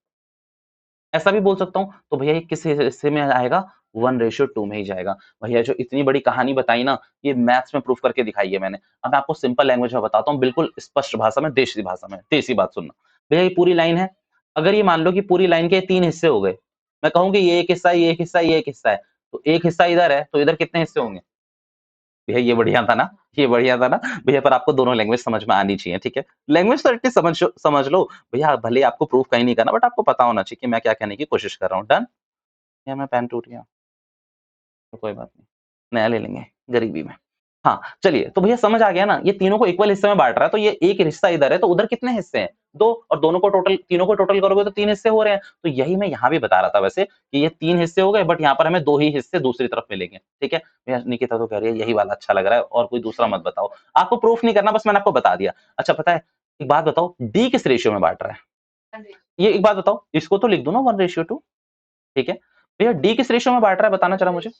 ऐसा भी बोल सकता हूँ। तो भैया ये किस हिस्से में आएगा, 1:2 में ही जाएगा। भैया जो इतनी बड़ी कहानी बताई ना, ये मैथ्स में प्रूफ करके दिखाई है मैंने। अब मैं आपको सिंपल लैंग्वेज में बताता हूँ, बिल्कुल स्पष्ट भाषा में, देसी भाषा में, देसी बात सुनना। भैया ये पूरी लाइन है, अगर ये मान लो कि पूरी लाइन के 3 हिस्से हो गए, मैं कहूँ कि ये एक हिस्सा है, ये एक हिस्सा है, ये एक हिस्सा है, तो एक हिस्सा इधर है तो इधर कितने हिस्से होंगे? भैया ये बढ़िया था ना, ये बढ़िया था ना भैया, पर आपको दोनों लैंग्वेज समझ में आनी चाहिए, ठीक है। लैंग्वेज तो एटलीस्ट समझ लो भैया, भले आपको प्रूफ कहीं नहीं करना बट आपको पता होना चाहिए कि मैं क्या कहने की कोशिश कर रहा हूँ। डन? या मैं पेन टूट गया तो कोई बात नहीं, नया ले लेंगे गरीबी में। हाँ चलिए, तो भैया समझ आ गया ना, ये तीनों को इक्वल हिस्से में बांट रहा है, तो ये एक हिस्सा इधर है तो उधर कितने हिस्से हैं, 2, और दोनों को टोटल, तीनों को टोटल करोगे तो 3 हिस्से हो रहे हैं। तो यही मैं यहाँ भी बता रहा था वैसे, कि ये 3 हिस्से हो गए बट यहाँ पर हमें 2 ही हिस्से दूसरी तरफ मिलेंगे, ठीक है। भैया निकिता तो कह रही है यही वाला अच्छा लग रहा है और कोई दूसरा मत बताओ, आपको प्रूफ नहीं करना, बस मैंने आपको बता दिया। अच्छा पता है, एक बात बताओ, डी किस रेशियो में बांट रहा है, ये एक बात बताओ, इसको तो लिख दो ना 1:2, ठीक है। भैया डी किस रेशियो में बांट रहा है बताना जरा मुझे,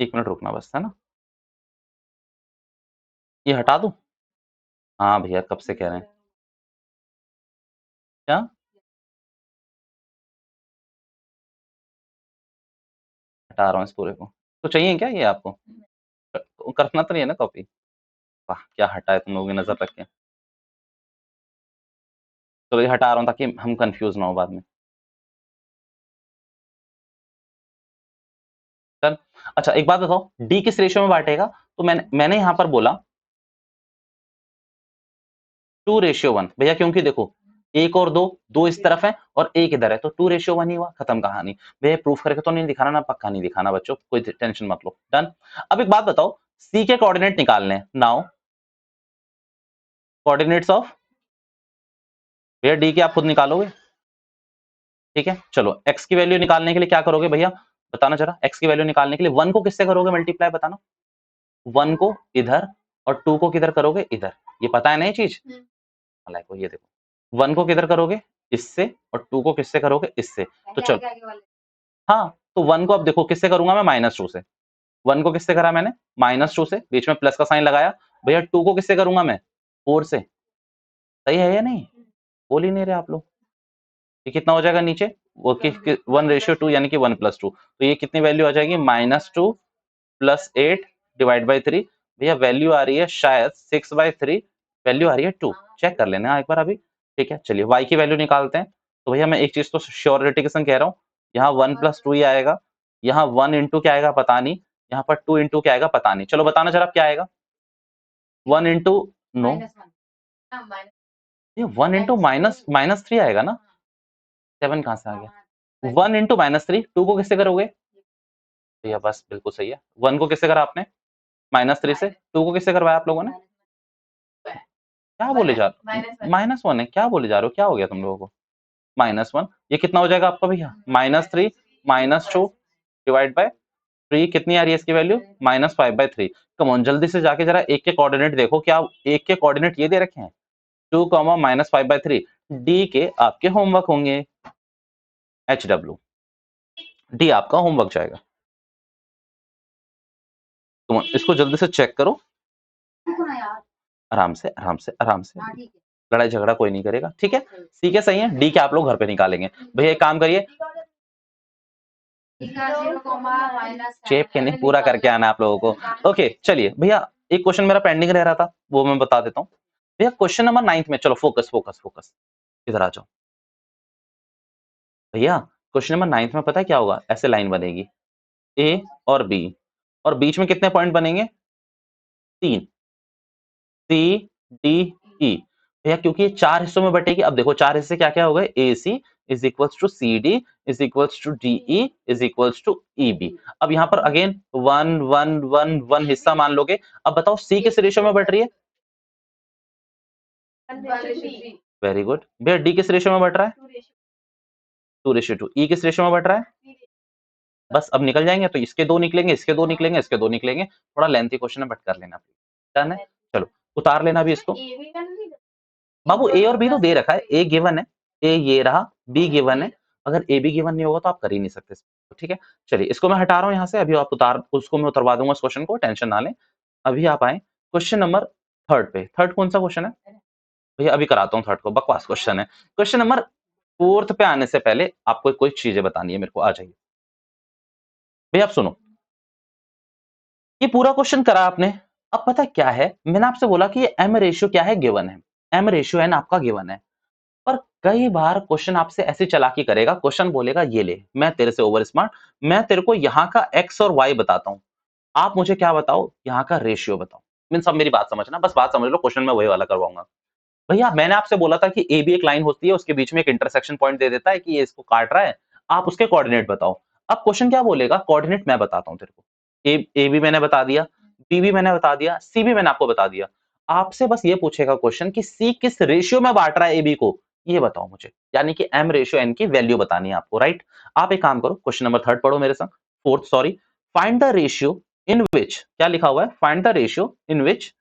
1 मिनट रुकना बस, है ना। ये हटा दूं? हाँ भैया कब से कह रहे हैं, क्या? हटा रहा हूँ इस पूरे को, तो चाहिए क्या ये आपको? करना तो नहीं है ना कॉपी? वाह क्या हटा है तुम लोगों की नजर रख के। चलो ये हटा रहा हूँ ताकि हम कंफ्यूज ना हो बाद में। चल, अच्छा एक बात बताओ, डी किस रेशियो में बांटेगा? तो मैंने यहाँ पर बोला 2:1 भैया, क्योंकि देखो एक और दो, दो इस तरफ है और एक इधर है, तो 2:1 ही हुआ, खत्म कहानी। भैया प्रूफ करके तो नहीं दिखाना ना, पक्का नहीं दिखाना बच्चों, कोई टेंशन मत लो। डन? अब एक बात बताओ, सी के कोऑर्डिनेट निकालने हैं नाउ, कोऑर्डिनेट्स ऑफ, भैया डी के आप खुद निकालोगे? ठीक है, चलो x की वैल्यू निकालने के लिए क्या करोगे भैया, बताना जरा। x की वैल्यू निकालने के लिए 1 को किससे करोगे मल्टीप्लाई, बताना। 1 को इधर और 2 को किधर करोगे, इधर। ये पता है ना ये चीज, को ये देखो 1 को किधर करोगे, इससे, और 2 को किससे करोगे, इससे। तो चलो, हाँ, तो 1 को अब देखो किससे करूंगा मैं, -2 से। 1 को किससे करा मैंने, -2 से, बीच में प्लस का साइन लगाया। भैया 2 को किससे करूंगा मैं, 4 से। सही है या नहीं, बोल ही नहीं रहे आप लोग। ये कितना हो जाएगा नीचे, वो 1:2 यानी कि 1+2। तो ये कितनी वैल्यू आ जाएगी, -2 + 8 डिवाइड बाई 3। भैया वैल्यू आ रही है शायद 6/3, वैल्यू आ रही है 2। चेक कर लेना एक बार अभी। ठीक है, चलिए y की वैल्यू निकालते हैं। तो भैया मैं एक चीज तो श्योरिटी के संग कह रहा हूँ, यहाँ 1+2 ही आएगा, यहाँ 1 इंटू क्या आएगा पता नहीं, यहाँ पर 2 इंटू क्या आएगा पता नहीं। चलो बताना जरा क्या आएगा, 1 इंटू, नो, ये 1 इंटू -3 आएगा ना, 7 कहाँ से आ गया, 1 इंटू -3। 2 को किससे करोगे, भैया बस बिल्कुल सही है। 1 को किससे करा आपने, -3 से। 2 को किससे करवाया आप लोगों ने, क्या बोले जा रहे, -1 है, क्या बोले जा रहे हो, क्या हो गया तुम लोगों को, -1। ये कितना हो जाएगा आपका भैया, -3 -2 डिवाइड बाय 3। कितनी आ रही है इसकी वैल्यू, -5/3। कम ऑन, जल्दी से जाके जरा एक के कोऑर्डिनेट देखो, क्या एक के कोऑर्डिनेट ये दे रखे हैं, 2, -5/3। डी के आपके होमवर्क होंगे, HW, डी आपका होमवर्क जाएगा। तुम इसको जल्दी से चेक करो, आराम से आराम से आराम से, लड़ाई झगड़ा कोई नहीं करेगा, ठीक है। सी के सही है, डी के आप लोग घर पे निकालेंगे। भैया एक काम करिए, शेप के नहीं, पूरा करके आना आप लोगों को। ओके चलिए भैया, एक क्वेश्चन मेरा पेंडिंग रह रहा था, वो मैं बता देता हूँ भैया। क्वेश्चन नंबर 9 में, चलो फोकस फोकस फोकस, इधर आ जाओ भैया। क्वेश्चन नंबर 9 में पता है क्या होगा, ऐसे लाइन बनेगी, ए और बी, और बीच में कितने पॉइंट बनेंगे, 3, सी डी ई। भैया क्योंकि ये 4 हिस्सों में बटेगी, अब देखो 4 हिस्से क्या क्या हो गए, A C is equals to C D is equals to D E is equals to E B. अब यहाँ पर अगेन 1 1 1 1 हिस्सा मान लोगे। अब बताओ सी किस रेशियो में बढ़ रही है, वेरी गुड। भैया डी किस रेशियो में बढ़ रहा है, 2:2। ई किस रेशियो में बढ़ रहा है, बस अब निकल जाएंगे, तो इसके 2 निकलेंगे, इसके 2 निकलेंगे, इसके 2 निकलेंगे। थोड़ा लेंथी क्वेश्चन है बट कर लेना, डन है। चलो उतार लेना अभी इसको, बाबू ए और बी तो दे रखा है, ए गिवन है, ए ये रहा, बी गिवन है। अगर ए बी गिवन नहीं होगा तो आप कर ही नहीं सकते, ठीक है। चलिए इसको मैं हटा रहा हूँ यहाँ से, अभी आप उतार, उसको मैं उतरवा दूंगा इस क्वेश्चन को, टेंशन ना लें। अभी आप आए क्वेश्चन नंबर 3 पे। थर्ड कौन सा क्वेश्चन है भैया, अभी कराता हूँ थर्ड को, बकवास क्वेश्चन है। क्वेश्चन नंबर 4 पे आने से पहले आपको कोई चीजें बतानी है मेरे को, आ जाइए भैया। आप सुनो, ये पूरा क्वेश्चन करा आपने। अब पता क्या है, मैंने आपसे बोला कि ये एम रेशियो क्या है, गिवन है, एम रेशियो एन आपका गिवन है। पर कई बार क्वेश्चन आपसे ऐसी चालाकी करेगा, क्वेश्चन बोलेगा ये ले, मैं तेरे से ओवर स्मार्ट, मैं तेरे को यहाँ का एक्स और वाई बताता हूँ, आप मुझे क्या बताओ, यहाँ का रेशियो बताओ। मीन सब मेरी बात समझना, बस बात समझ लो, क्वेश्चन में वही वाला करवाऊंगा। भैया मैंने आपसे बोला था कि ए बी एक लाइन होती है, उसके बीच में एक इंटरसेक्शन पॉइंट दे देता है कि ये इसको काट रहा है, आप उसके कोऑर्डिनेट बताओ। अब क्वेश्चन क्या बोलेगा, कोऑर्डिनेट मैं बताता हूँ तेरे को। ए बी मैंने बता दिया, बी भी मैंने बता दिया, सी भी मैंने आपको बता दिया। आपसे बस ये पूछेगा क्वेश्चन कि सी किस रेशियो में बांट रहा है ए बी को, ये बताओ मुझे, यानी कि एम रेशियो एन की वैल्यू बतानी है आपको, राइट। आप एक काम करो, क्वेश्चन नंबर 3 पढ़ो मेरे संग, 4th sorry. Find the ratio in which, क्या लिखा हुआ है, find the ratio in which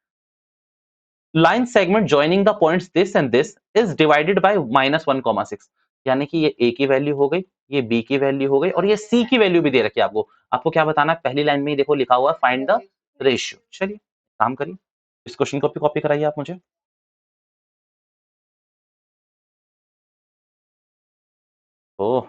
line segment joining the points this and this is divided by -1,6। यानी कि ये a की वैल्यू हो गई, ये b की वैल्यू हो गई, और ये c की वैल्यू भी दे रखी है आपको। आपको क्या बताना है, पहली लाइन में ही देखो लिखा हुआ है फाइंड द रेशियो। चलिए काम करिए, इस क्वेश्चन को भी कॉपी कराइए आप मुझे। ओह,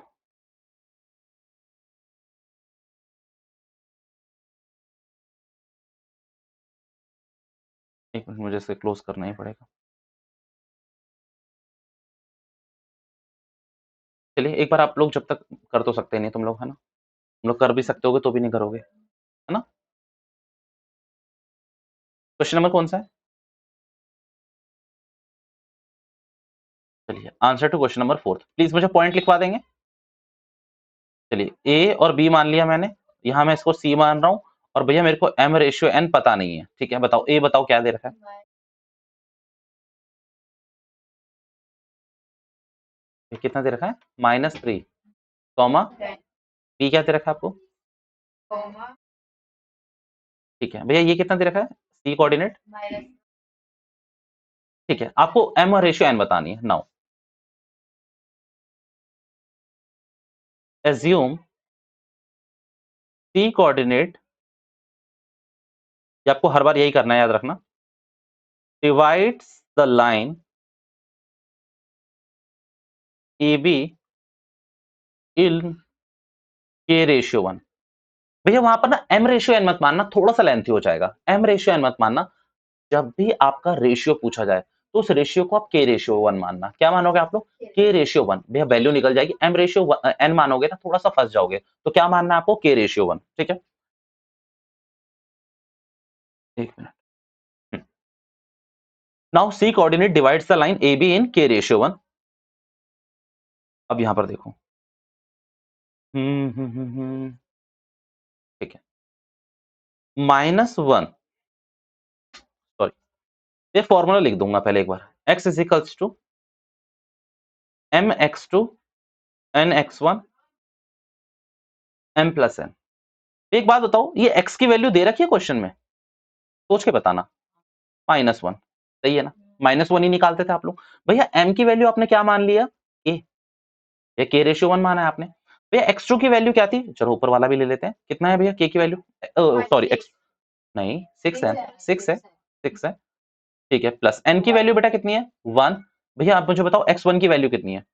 एक मिनट, मुझे इसे क्लोज करना ही पड़ेगा। चलिए एक बार आप लोग जब तक कर तो सकते नहीं तुम लोग, है ना, तुम लोग कर भी सकते होगे तो भी नहीं करोगे, है ना। क्वेश्चन नंबर कौन सा है, चलिए answer to question number 4। Please मुझे पॉइंट लिखवा देंगे। चलिए ए और बी मान लिया मैंने, यहाँ मैं इसको सी मान रहा हूँ, और भैया मेरे को एम रेशियो एन पता नहीं है, ठीक है। बताओ ए, बताओ क्या दे रखा है, ये कितना दे रखा है? -3 कॉमा p क्या दे रखा है आपको? ठीक है भैया, ये कितना दे रखा है? c कोऑर्डिनेट, ठीक है। आपको m और रेशियो n बतानी है। नाउ एज्यूम c कोऑर्डिनेट, ये आपको हर बार यही करना है, याद रखना, divides the line AB in k ratio 1। भैया वहां पर ना m रेशियो n मत मानना, थोड़ा सा लेंथी हो जाएगा। m रेशियो n मत मानना, जब भी आपका रेशियो पूछा जाए तो उस रेशियो को आप k रेशियो 1 मानना। क्या मानोगे आप लोग? k ratio 1। भैया वैल्यू निकल जाएगी। m रेशियो n मानोगे ना, थोड़ा सा फंस जाओगे। तो क्या मानना है आपको? k ratio 1। ठीक है, एक minute. Now c coordinate divides the line AB in k ratio 1। अब यहां पर देखो, ठीक है, -1, सॉरी, ये फॉर्मूला लिख दूंगा पहले एक बार। x is equals to mx2 nx1 m plus n। एक बात बताओ, ये x की वैल्यू दे रखी है क्वेश्चन में? सोच के बताना। -1, सही है ना? -1 ही निकालते थे आप लोग। भैया m की वैल्यू आपने क्या मान लिया? k। ये k रेशियो 1 माना है आपने। भैया x2 की वैल्यू क्या थी? चलो ऊपर वाला भी ले लेते हैं। कितना है भैया k की वैल्यू? सॉरी x, नहीं 6 है, 6 है, 6 है। ठीक है, प्लस n की वैल्यू बेटा कितनी है? 1। भैया आप मुझे बताओ x1 की वैल्यू कितनी है?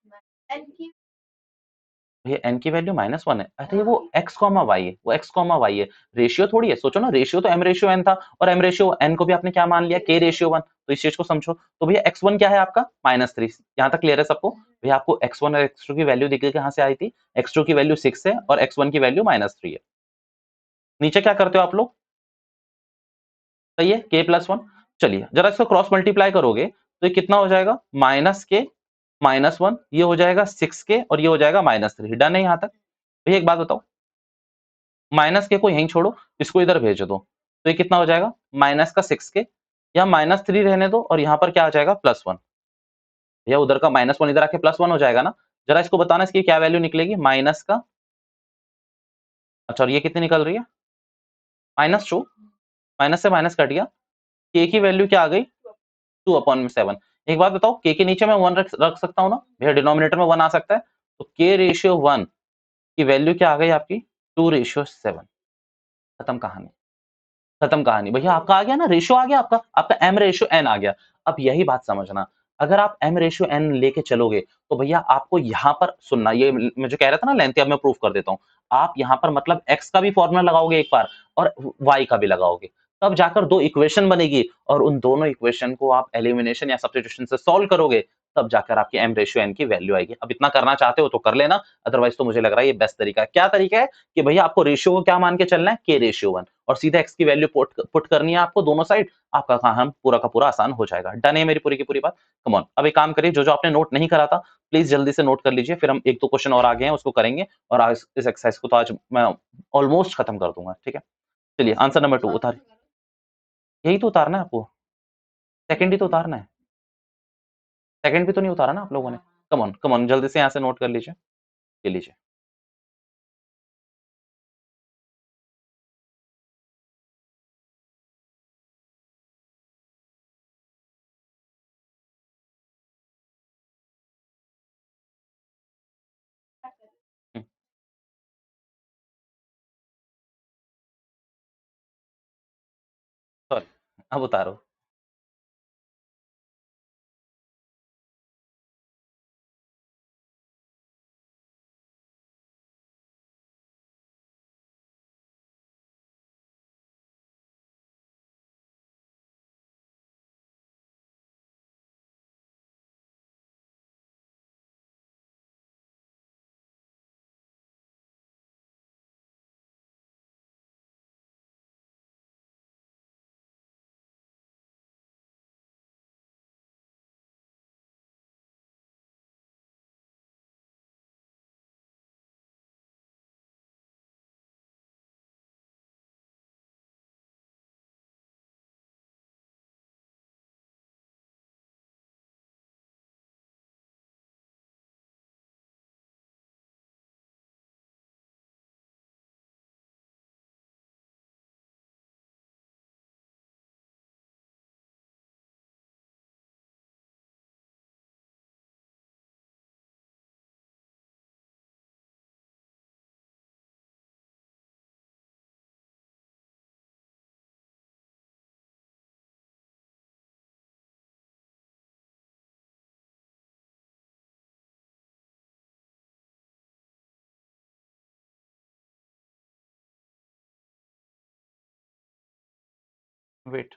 भैया n की वैल्यू -1 है। अरे वो x कॉमा y है, वो x कॉमा y है, रेशियो थोड़ी है। सोचो ना, रेशियो तो m रेशियो n था, और m रेशियो n को भी आपने क्या मान लिया? k ratio 1। तो इस चीज को समझो। तो भैया x1 क्या है आपका? -3। यहाँ तक क्लियर है सबको? भैया आपको x1 और x2 की वैल्यू दिख गई, कहाँ से आई थी? x2 की वैल्यू 6 है और x1 की वैल्यू -3 है। नीचे क्या करते हो आप लोग? सही है, k प्लस 1। चलिए जरा इसको क्रॉस मल्टीप्लाई करोगे तो ये कितना हो जाएगा? -k -1, ये हो जाएगा 6k और ये हो जाएगा -3। डन है यहाँ तक? भैया एक बात बताओ, माइनस के को यहीं छोड़ो, इसको इधर भेज दो, तो ये कितना हो जाएगा? माइनस का 6k, यहाँ -3 रहने दो और यहाँ पर क्या आ जाएगा? +1। भैया उधर का -1 इधर आके +1 हो जाएगा ना? जरा इसको बताना, इसकी क्या वैल्यू निकलेगी? माइनस का, अच्छा, और ये कितनी निकल रही है? -2। माइनस से माइनस कट गया, k की वैल्यू क्या आ गई? 2/7। एक बात बताओ, k के नीचे मैं 1 रख सकता हूँ ना? भैया डिनोमिनेटर में 1 आ सकता है, तो k रेशियो 1 की वैल्यू क्या आ गई आपकी? 2/7। खत्म कहानी, खत्म कहानी। भैया आपका आ गया ना, रेशियो आ गया आपका, आपका m रेशियो n आ गया। अब यही बात समझना, अगर आप m रेशियो n लेके चलोगे तो भैया आपको यहाँ पर सुनना, ये मैं जो कह रहा था ना लेंथी, अब मैं प्रूफ कर देता हूँ। आप यहाँ पर मतलब x का भी फॉर्मूला लगाओगे एक बार और y का भी लगाओगे, तब जाकर दो इक्वेशन बनेगी और उन दोनों इक्वेशन को आप एलिमिनेशन या सब्स्टिट्यूशन से सॉल्व करोगे, तब जाकर आपकी m रेशियो n की वैल्यू आएगी। अब इतना करना चाहते हो तो कर लेना, अदरवाइज तो मुझे लग रहा है ये बेस्ट तरीका है। क्या तरीका है? कि भैया आपको रेशियो को क्या मान के चलना है? k रेशियो 1, और सीधा x की वैल्यू पुट करनी है आपको दोनों साइड। आपका काम पूरा का पूरा आसान हो जाएगा। डन है मेरी पूरी की पूरी बात? कम ऑन, अब एक काम करिए, जो आपने नोट नहीं करा था प्लीज जल्दी से नोट कर लीजिए, फिर हम एक दो क्वेश्चन और आगे हैं उसको करेंगे, और आज इस एक्सरसाइज को तो आज मैं ऑलमोस्ट खत्म कर दूंगा। ठीक है, चलिए आंसर नंबर 2 उतार, यही तो उतारना है आपको, सेकंड ही तो उतारना है, सेकंड भी तो नहीं उतारा ना आप लोगों ने। कम ऑन जल्दी से यहाँ से नोट कर लीजिए, ये लीजिए। सॉरी, अब उतारो। वेट,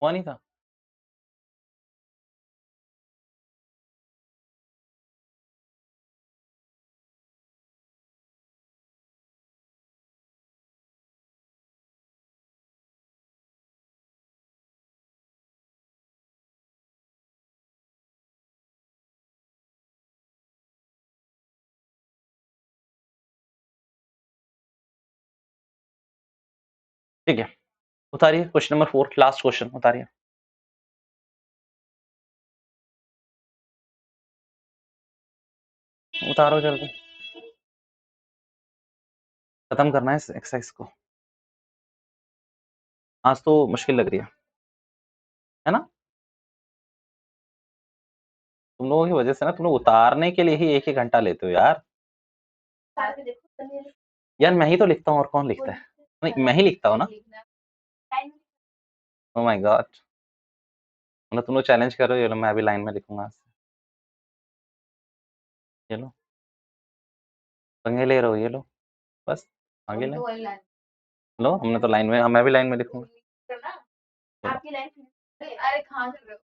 हुआ नहीं था। ठीक है, उतारिए क्वेश्चन नंबर 4, लास्ट क्वेश्चन उतारिए। उतारो जल्दी, खत्म करना है इस एक्सरसाइज को। आज तो मुश्किल लग रही है ना? तुम लोगों की वजह से ना, तुम लोग उतारने के लिए ही 1-1 घंटा लेते हो यार। यार मैं ही तो लिखता हूँ, और कौन लिखता है? नहीं, मैं ही लिखता हूँ ना। ओह माय गॉड, मतलब तुम लोग चैलेंज कर रहे हो। ये लो, मैं अभी लाइन में लिखूंगा आज से। ये लो, पंगे ले रहे हो, ये लो, बस आगे ले लो। हमने तो लाइन में, मैं भी लाइन में लिखूंगा।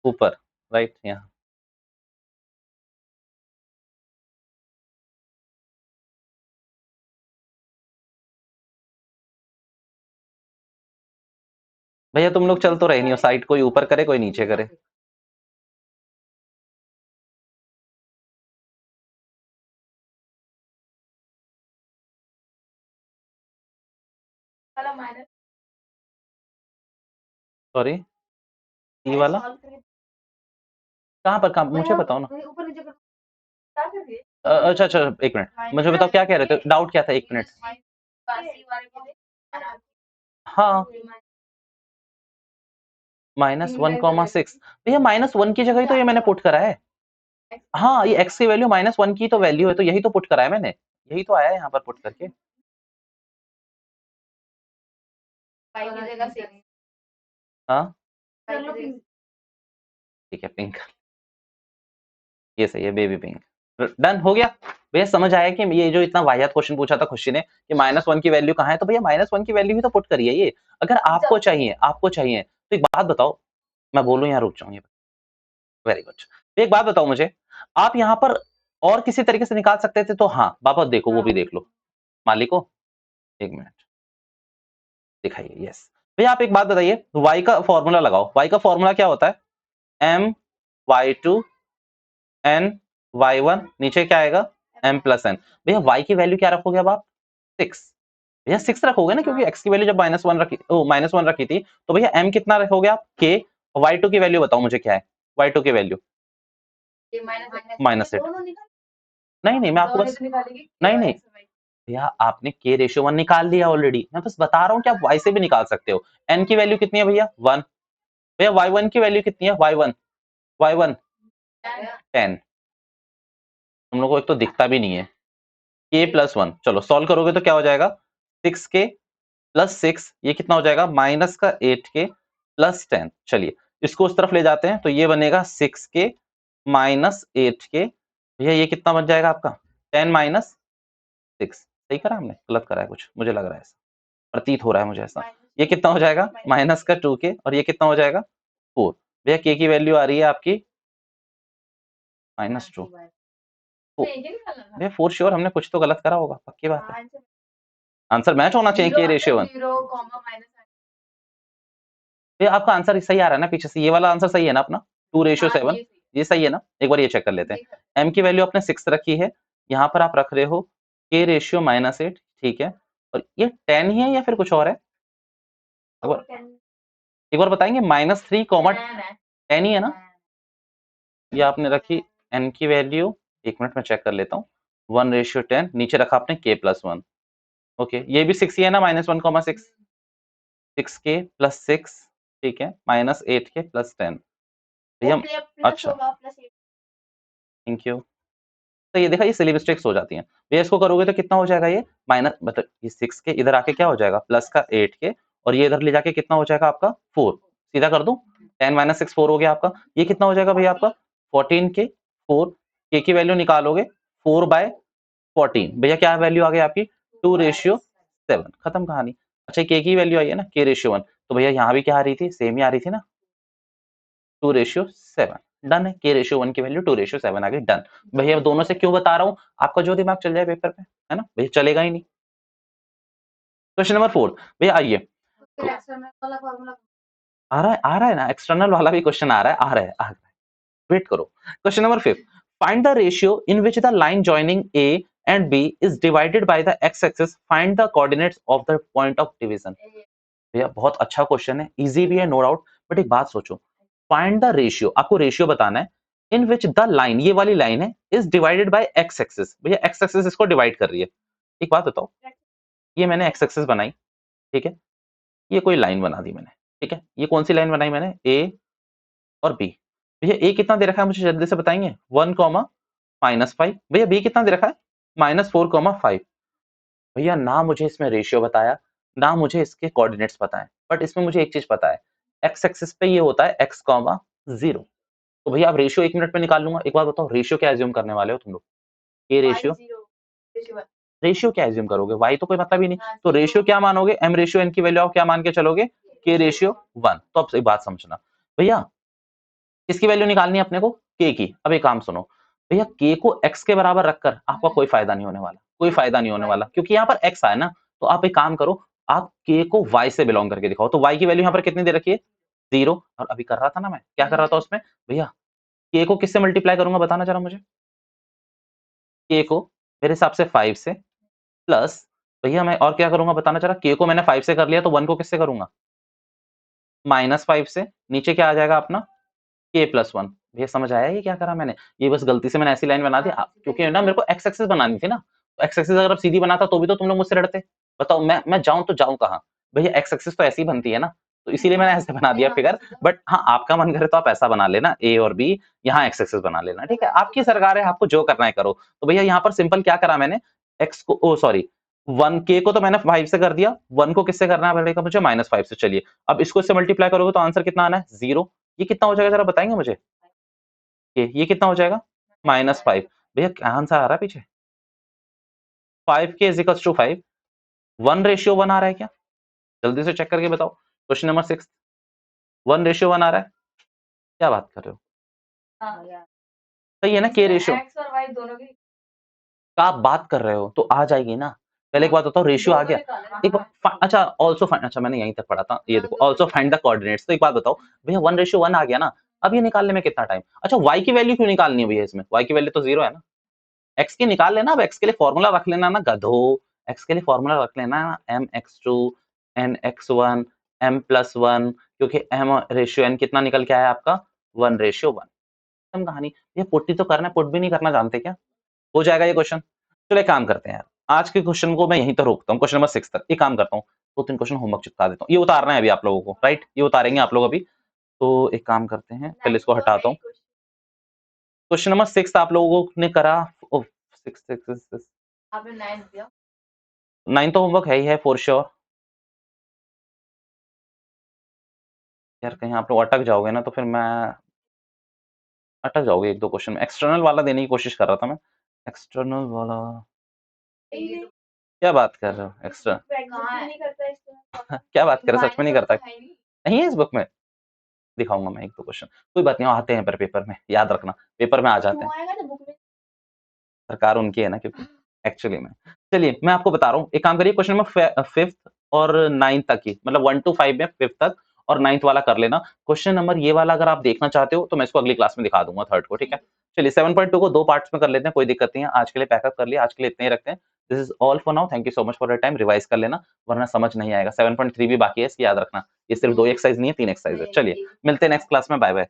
ऊपर, राइट, यहाँ। भैया तुम लोग चल तो रहे नहीं हो, साइड कोई ऊपर करे कोई नीचे करे। सॉरी, ई वाला कहाँ पर, कहाँ मुझे बताओ ना। अच्छा अच्छा, एक मिनट, मुझे बताओ क्या कह रहे थे, डाउट क्या था, एक मिनट। हाँ, -1,6। भैया -1 की जगह ही तो ये मैंने पुट करा है। हाँ, ये x की वैल्यू -1 की तो वैल्यू है, तो यही तो पुट करा है मैंने, यही तो आया है यहाँ पर पुट करके। हाँ ठीक है, पिंक, ये सही है, बेबी पिंक। डन हो गया। भैया समझ आया कि ये जो इतना वाहियात क्वेश्चन पूछा था खुशी ने कि -1 की वैल्यू कहाँ है, तो भैया -1 की वैल्यू ही तो पुट करिए ये। अगर आपको चाहिए तो एक बात बताओ, मैं बोलूं यहाँ रुक जाऊँ? Very good. एक बात बताओ मुझे, आप यहाँ पर और किसी तरीके से निकाल सकते थे तो हाँ, वापस देखो, वो भी देख लो। मालिको, एक मिनट दिखाइए, यस। भैया आप एक बात बताइए, y का फॉर्मूला लगाओ। y का फॉर्मूला क्या होता है? m y2 n y1, नीचे क्या आएगा? m + n। भैया y की वैल्यू क्या रखोगे अब आप? 6। भैया 6 रखोगे ना, क्योंकि x की वैल्यू जब -1 रखी -1 रखी थी, तो भैया m कितना रखोगे आप, k। y2 की वैल्यू बताओ मुझे क्या है, y2 की वैल्यू -8। नहीं नहीं, मैं आपको बस नहीं नहीं भैया, आपने k रेशियो 1 निकाल लिया ऑलरेडी, मैं बस बता रहा हूँ कि आप y से भी निकाल सकते हो। n की वैल्यू कितनी है भैया, 1। भैया y1 की वैल्यू कितनी है, y1 10। तुम लोगों को एक तो दिखता भी नहीं है। k + 1, चलो सॉल्व करोगे तो क्या हो जाएगा, 6k + 6, ये कितना हो जाएगा, माइनस का 8k + 10। चलिए इसको उस तरफ ले जाते हैं, तो ये बनेगा 6k - 8k। भैया ये कितना बन जाएगा आपका, 10 - 6। सही करा हमने, गलत करा है कुछ, मुझे लग रहा है ऐसा, प्रतीत हो रहा है मुझे ऐसा। ये कितना हो जाएगा, माइनस का 2k, और ये कितना हो जाएगा, 4। भैया k की वैल्यू आ रही है आपकी -2। भैया 4 श्योर, हमने कुछ तो गलत करा होगा, पक्की बात है। आंसर मैच होना चाहिए k रेशियो 1। भैया आपका आंसर सही आ रहा है ना पीछे से, ये वाला आंसर सही है ना अपना, 2:7। ये सही है ना, एक बार ये चेक कर लेते हैं। m की वैल्यू आपने 6 रखी है, यहाँ पर आप रख रहे हो k रेशियो -8, ठीक है। और ये 10 ही है या फिर कुछ और है, एक बार बताएंगे, -3, 10 ही है ना। ये आपने रखी n की वैल्यू, एक मिनट में चेक कर लेता हूँ, 1:10, नीचे रखा आपने k + 1। ओके, ये भी 6 ही है ना, -1,6, 6k + 6, ठीक है, -8k + 10। भैया अच्छा, थैंक यू। तो ये देखा, ये सिली मिस्टेक्स हो जाती हैं। भैया इसको करोगे तो कितना हो जाएगा, ये माइनस मतलब ये 6 के इधर आके क्या हो जाएगा, प्लस का 8 के, और ये इधर ले जाके कितना हो जाएगा आपका 4। सीधा कर दूं, 10 - 6 4 हो गया आपका। ये कितना हो जाएगा भैया आपका 14 के 4, के की वैल्यू निकालोगे 4/14। भैया क्या वैल्यू आ गई आपकी, 2:7। खत्म कहानी। अच्छा, के की वैल्यू आई है ना, k रेशियो 1, तो भैया यहाँ भी क्या आ रही थी, सेम ही आ रही थी ना, 2:7। डन है, k रेशियो 1 की वैल्यू 2:7 आ गई, डन। भैया दोनों से क्यों बता रहा हूँ, आपका जो दिमाग चल जाए पेपर पे, है ना भैया, चलेगा ही नहीं। क्वेश्चन नंबर 4 भैया आइए, आ रहा है ना, एक्सटर्नल वाला भी क्वेश्चन आ रहा है, वेट करो। Question number 5, find the ratio in which the line joining a and b is divided by the x-axis, find the coordinates of the point of division। भैया बहुत अच्छा क्वेश्चन है, इजी भी है नो डाउट, बट एक बात सोचो, find the ratio, आपको रेशियो बताना है, इन विच द लाइन, ये वाली लाइन है, is divided by x axis. भैया एक्स एक्सिस इसको डिवाइड कर रही है। एक बात बताओ, ये मैंने एक्स एक्सिस बनाई, ठीक है, ये कोई लाइन बना दी मैंने, ठीक है, ये कौन सी लाइन बनाई मैंने, ए और बी। भैया ए कितना दे रखा है मुझे जल्दी से बताएंगे, 1, -5। भैया बी कितना दे रखा है, -4, 5। भैया ना मुझे इसमें रेशियो बताया, ना मुझे इसके कोऑर्डिनेट्स बताएं, बट इसमें मुझे एक चीज पता है, एक्स एक्सिस पे ये होता है x, 0। तो भैया आप रेशियो 1 मिनट में निकाल लूंगा। एक बात बताओ, रेशियो क्या एज्यूम करने वाले हो तुम लोग, ये रेशियो, रेशियो क्या एज्यूम करोगे, y तो कोई मतलब ही नहीं, तो रेशियो क्या मानोगे, m रेशियो n की वैल्यू आप क्या मान के चलोगे, k रेशियो 1। तो अब एक बात समझना भैया, किसकी वैल्यू निकालनी है अपने को, k की। अब एक काम सुनो भैया, k को x के बराबर रखकर आपका कोई फायदा नहीं होने वाला, कोई फायदा नहीं होने वाला, क्योंकि यहाँ पर x आया ना, तो आप एक काम करो, आप k को y से बिलोंग करके दिखाओ। तो y की वैल्यू यहाँ पर कितनी दे रखी है, 0। और अभी कर रहा था ना मैं, क्या कर रहा था उसमें भैया, k को किससे मल्टीप्लाई करूंगा बताना जरा मुझे, k को मेरे हिसाब से 5 से, प्लस भैया मैं और क्या करूंगा बताना जरा, k को मैंने 5 से कर लिया, तो 1 को किससे करूंगा, -5 से। नीचे क्या आ जाएगा अपना, k + 1। भैया समझ आया ये क्या करा मैंने, ये बस गलती से मैंने ऐसी लाइन बना दी, क्योंकि ना मेरे को एक्स एक्सिस बनानी थी ना, तो एक्स एक्सिस अगर आप सीधी बनाता तो भी तो तुम लोग मुझसे लड़ते। बताओ मैं जाऊं तो जाऊं कहाँ, भैया एक्स एक्सिस तो ऐसी बनती है ना, तो इसीलिए मैंने ऐसे बना दिया फिगर। बट हाँ, आपका मन करे तो आप ऐसा बना लेना, ए और बी, यहाँ एक्स एक्सिस बना लेना, ठीक है, आपकी सरकार है, आपको जो करना है करो। तो भैया यहाँ पर सिंपल क्या करा मैंने, एक्स को, ओ सॉरी, 1 के को तो मैंने 5 से कर दिया, 1 को किससे करना पड़ेगा मुझे, -5 से। चलिए अब इसको इससे मल्टीप्लाई करोगे तो आंसर कितना आना है, 0। ये कितना हो जाएगा जरा बताएंगे मुझे, ये कितना हो जाएगा, -5। भैया क्या आंसर आ रहा है पीछे, 5k = 5, 1:1 आ रहा है क्या, जल्दी से चेक करके बताओ। क्वेश्चन नंबर 6, 1:1 आ रहा है, क्या बात कर रहे हो, सही है ना, k रेशियो, का आप बात कर रहे हो तो आ जाएगी ना। पहले एक बात बताओ, रेशियो आ गया, एक अच्छा ऑल्सो फाइंड, अच्छा मैंने यहीं तक पढ़ा था, ये देखो ऑल्सो फाइंड द कोऑर्डिनेट्स। तो एक बात बताओ भैया, 1:1 आ गया ना, अब ये निकालने में कितना टाइम, अच्छा y की वैल्यू क्यों निकालनी है भैया, इसमें y की वैल्यू तो 0 है ना, x की निकाल लेना, अब x के लिए फॉर्मूला रख लेना ना गधो, x के लिए फॉर्मूला रख लेना mx2 nx1 m+1 क्योंकि m रेशियो n कितना निकल के आया आपका 1:1। खत्म कहानी। ये पुट ही तो करना है, पुट भी नहीं करना जानते क्या? हो जाएगा ये क्वेश्चन। चलो एक काम करते हैं यार, आज के क्वेश्चन को मैं यहीं तक रोकता हूँ, क्वेश्चन नंबर 6 तक। एक काम करता हूँ, 2-3 क्वेश्चन होमवर्क चिपका देता हूँ। ये उतारना है अभी आप लोगों को, राइट? ये उतारेंगे आप लोग अभी। तो एक काम करते हैं, पहले इसको हटाता हूँ। क्वेश्चन नंबर 6 आप लोगों ने करा। 6 आपने 9 दिया। 9 तो होमवर्क है ही है फॉर श्योर। यार कहीं आप लोग अटक जाओगे ना तो फिर मैं अटक जाओगे 1-2 क्वेश्चन में। एक्सटर्नल वाला देने की कोशिश कर रहा था मैं। एक्सटर्नल वाला क्या बात कर रहे हो? एक्स्ट्रा क्या बात कर रहे हो? सच में नहीं करता? नहीं है इस बुक में? दिखाऊंगा मैं 1-2 क्वेश्चन। कोई बात नहीं, आते हैं पर पेपर में, याद रखना पेपर में आ जाते हैं। सरकार उनकी है ना, क्योंकि एक्चुअली में। चलिए मैं आपको बता रहा हूँ, एक काम करिए, क्वेश्चन नंबर 5th और 9th तक ही, मतलब 1 to 5 में 5th तक और 9th वाला कर लेना। क्वेश्चन नंबर ये वाला अगर आप देखना चाहते हो तो मैं इसको अगली क्लास में दिखा दूंगा 3rd को, ठीक है? चलिए 7.2 को 2 पार्ट्स में कर लेते हैं, कोई दिक्कत नहीं है। आज के लिए पैकअप कर लिया, आज के लिए इतना ही रखते हैं। This is all for now, thank you so much for your time. Revise कर लेना वरना समझ नहीं आएगा। 7.3 भी बाकी है, इसकी याद रखना। ये सिर्फ 2 एक्सरसाइज नहीं है, 3 एक्सरसाइज है। चलिए मिलते हैं नेक्स्ट क्लास में, बाय बाय।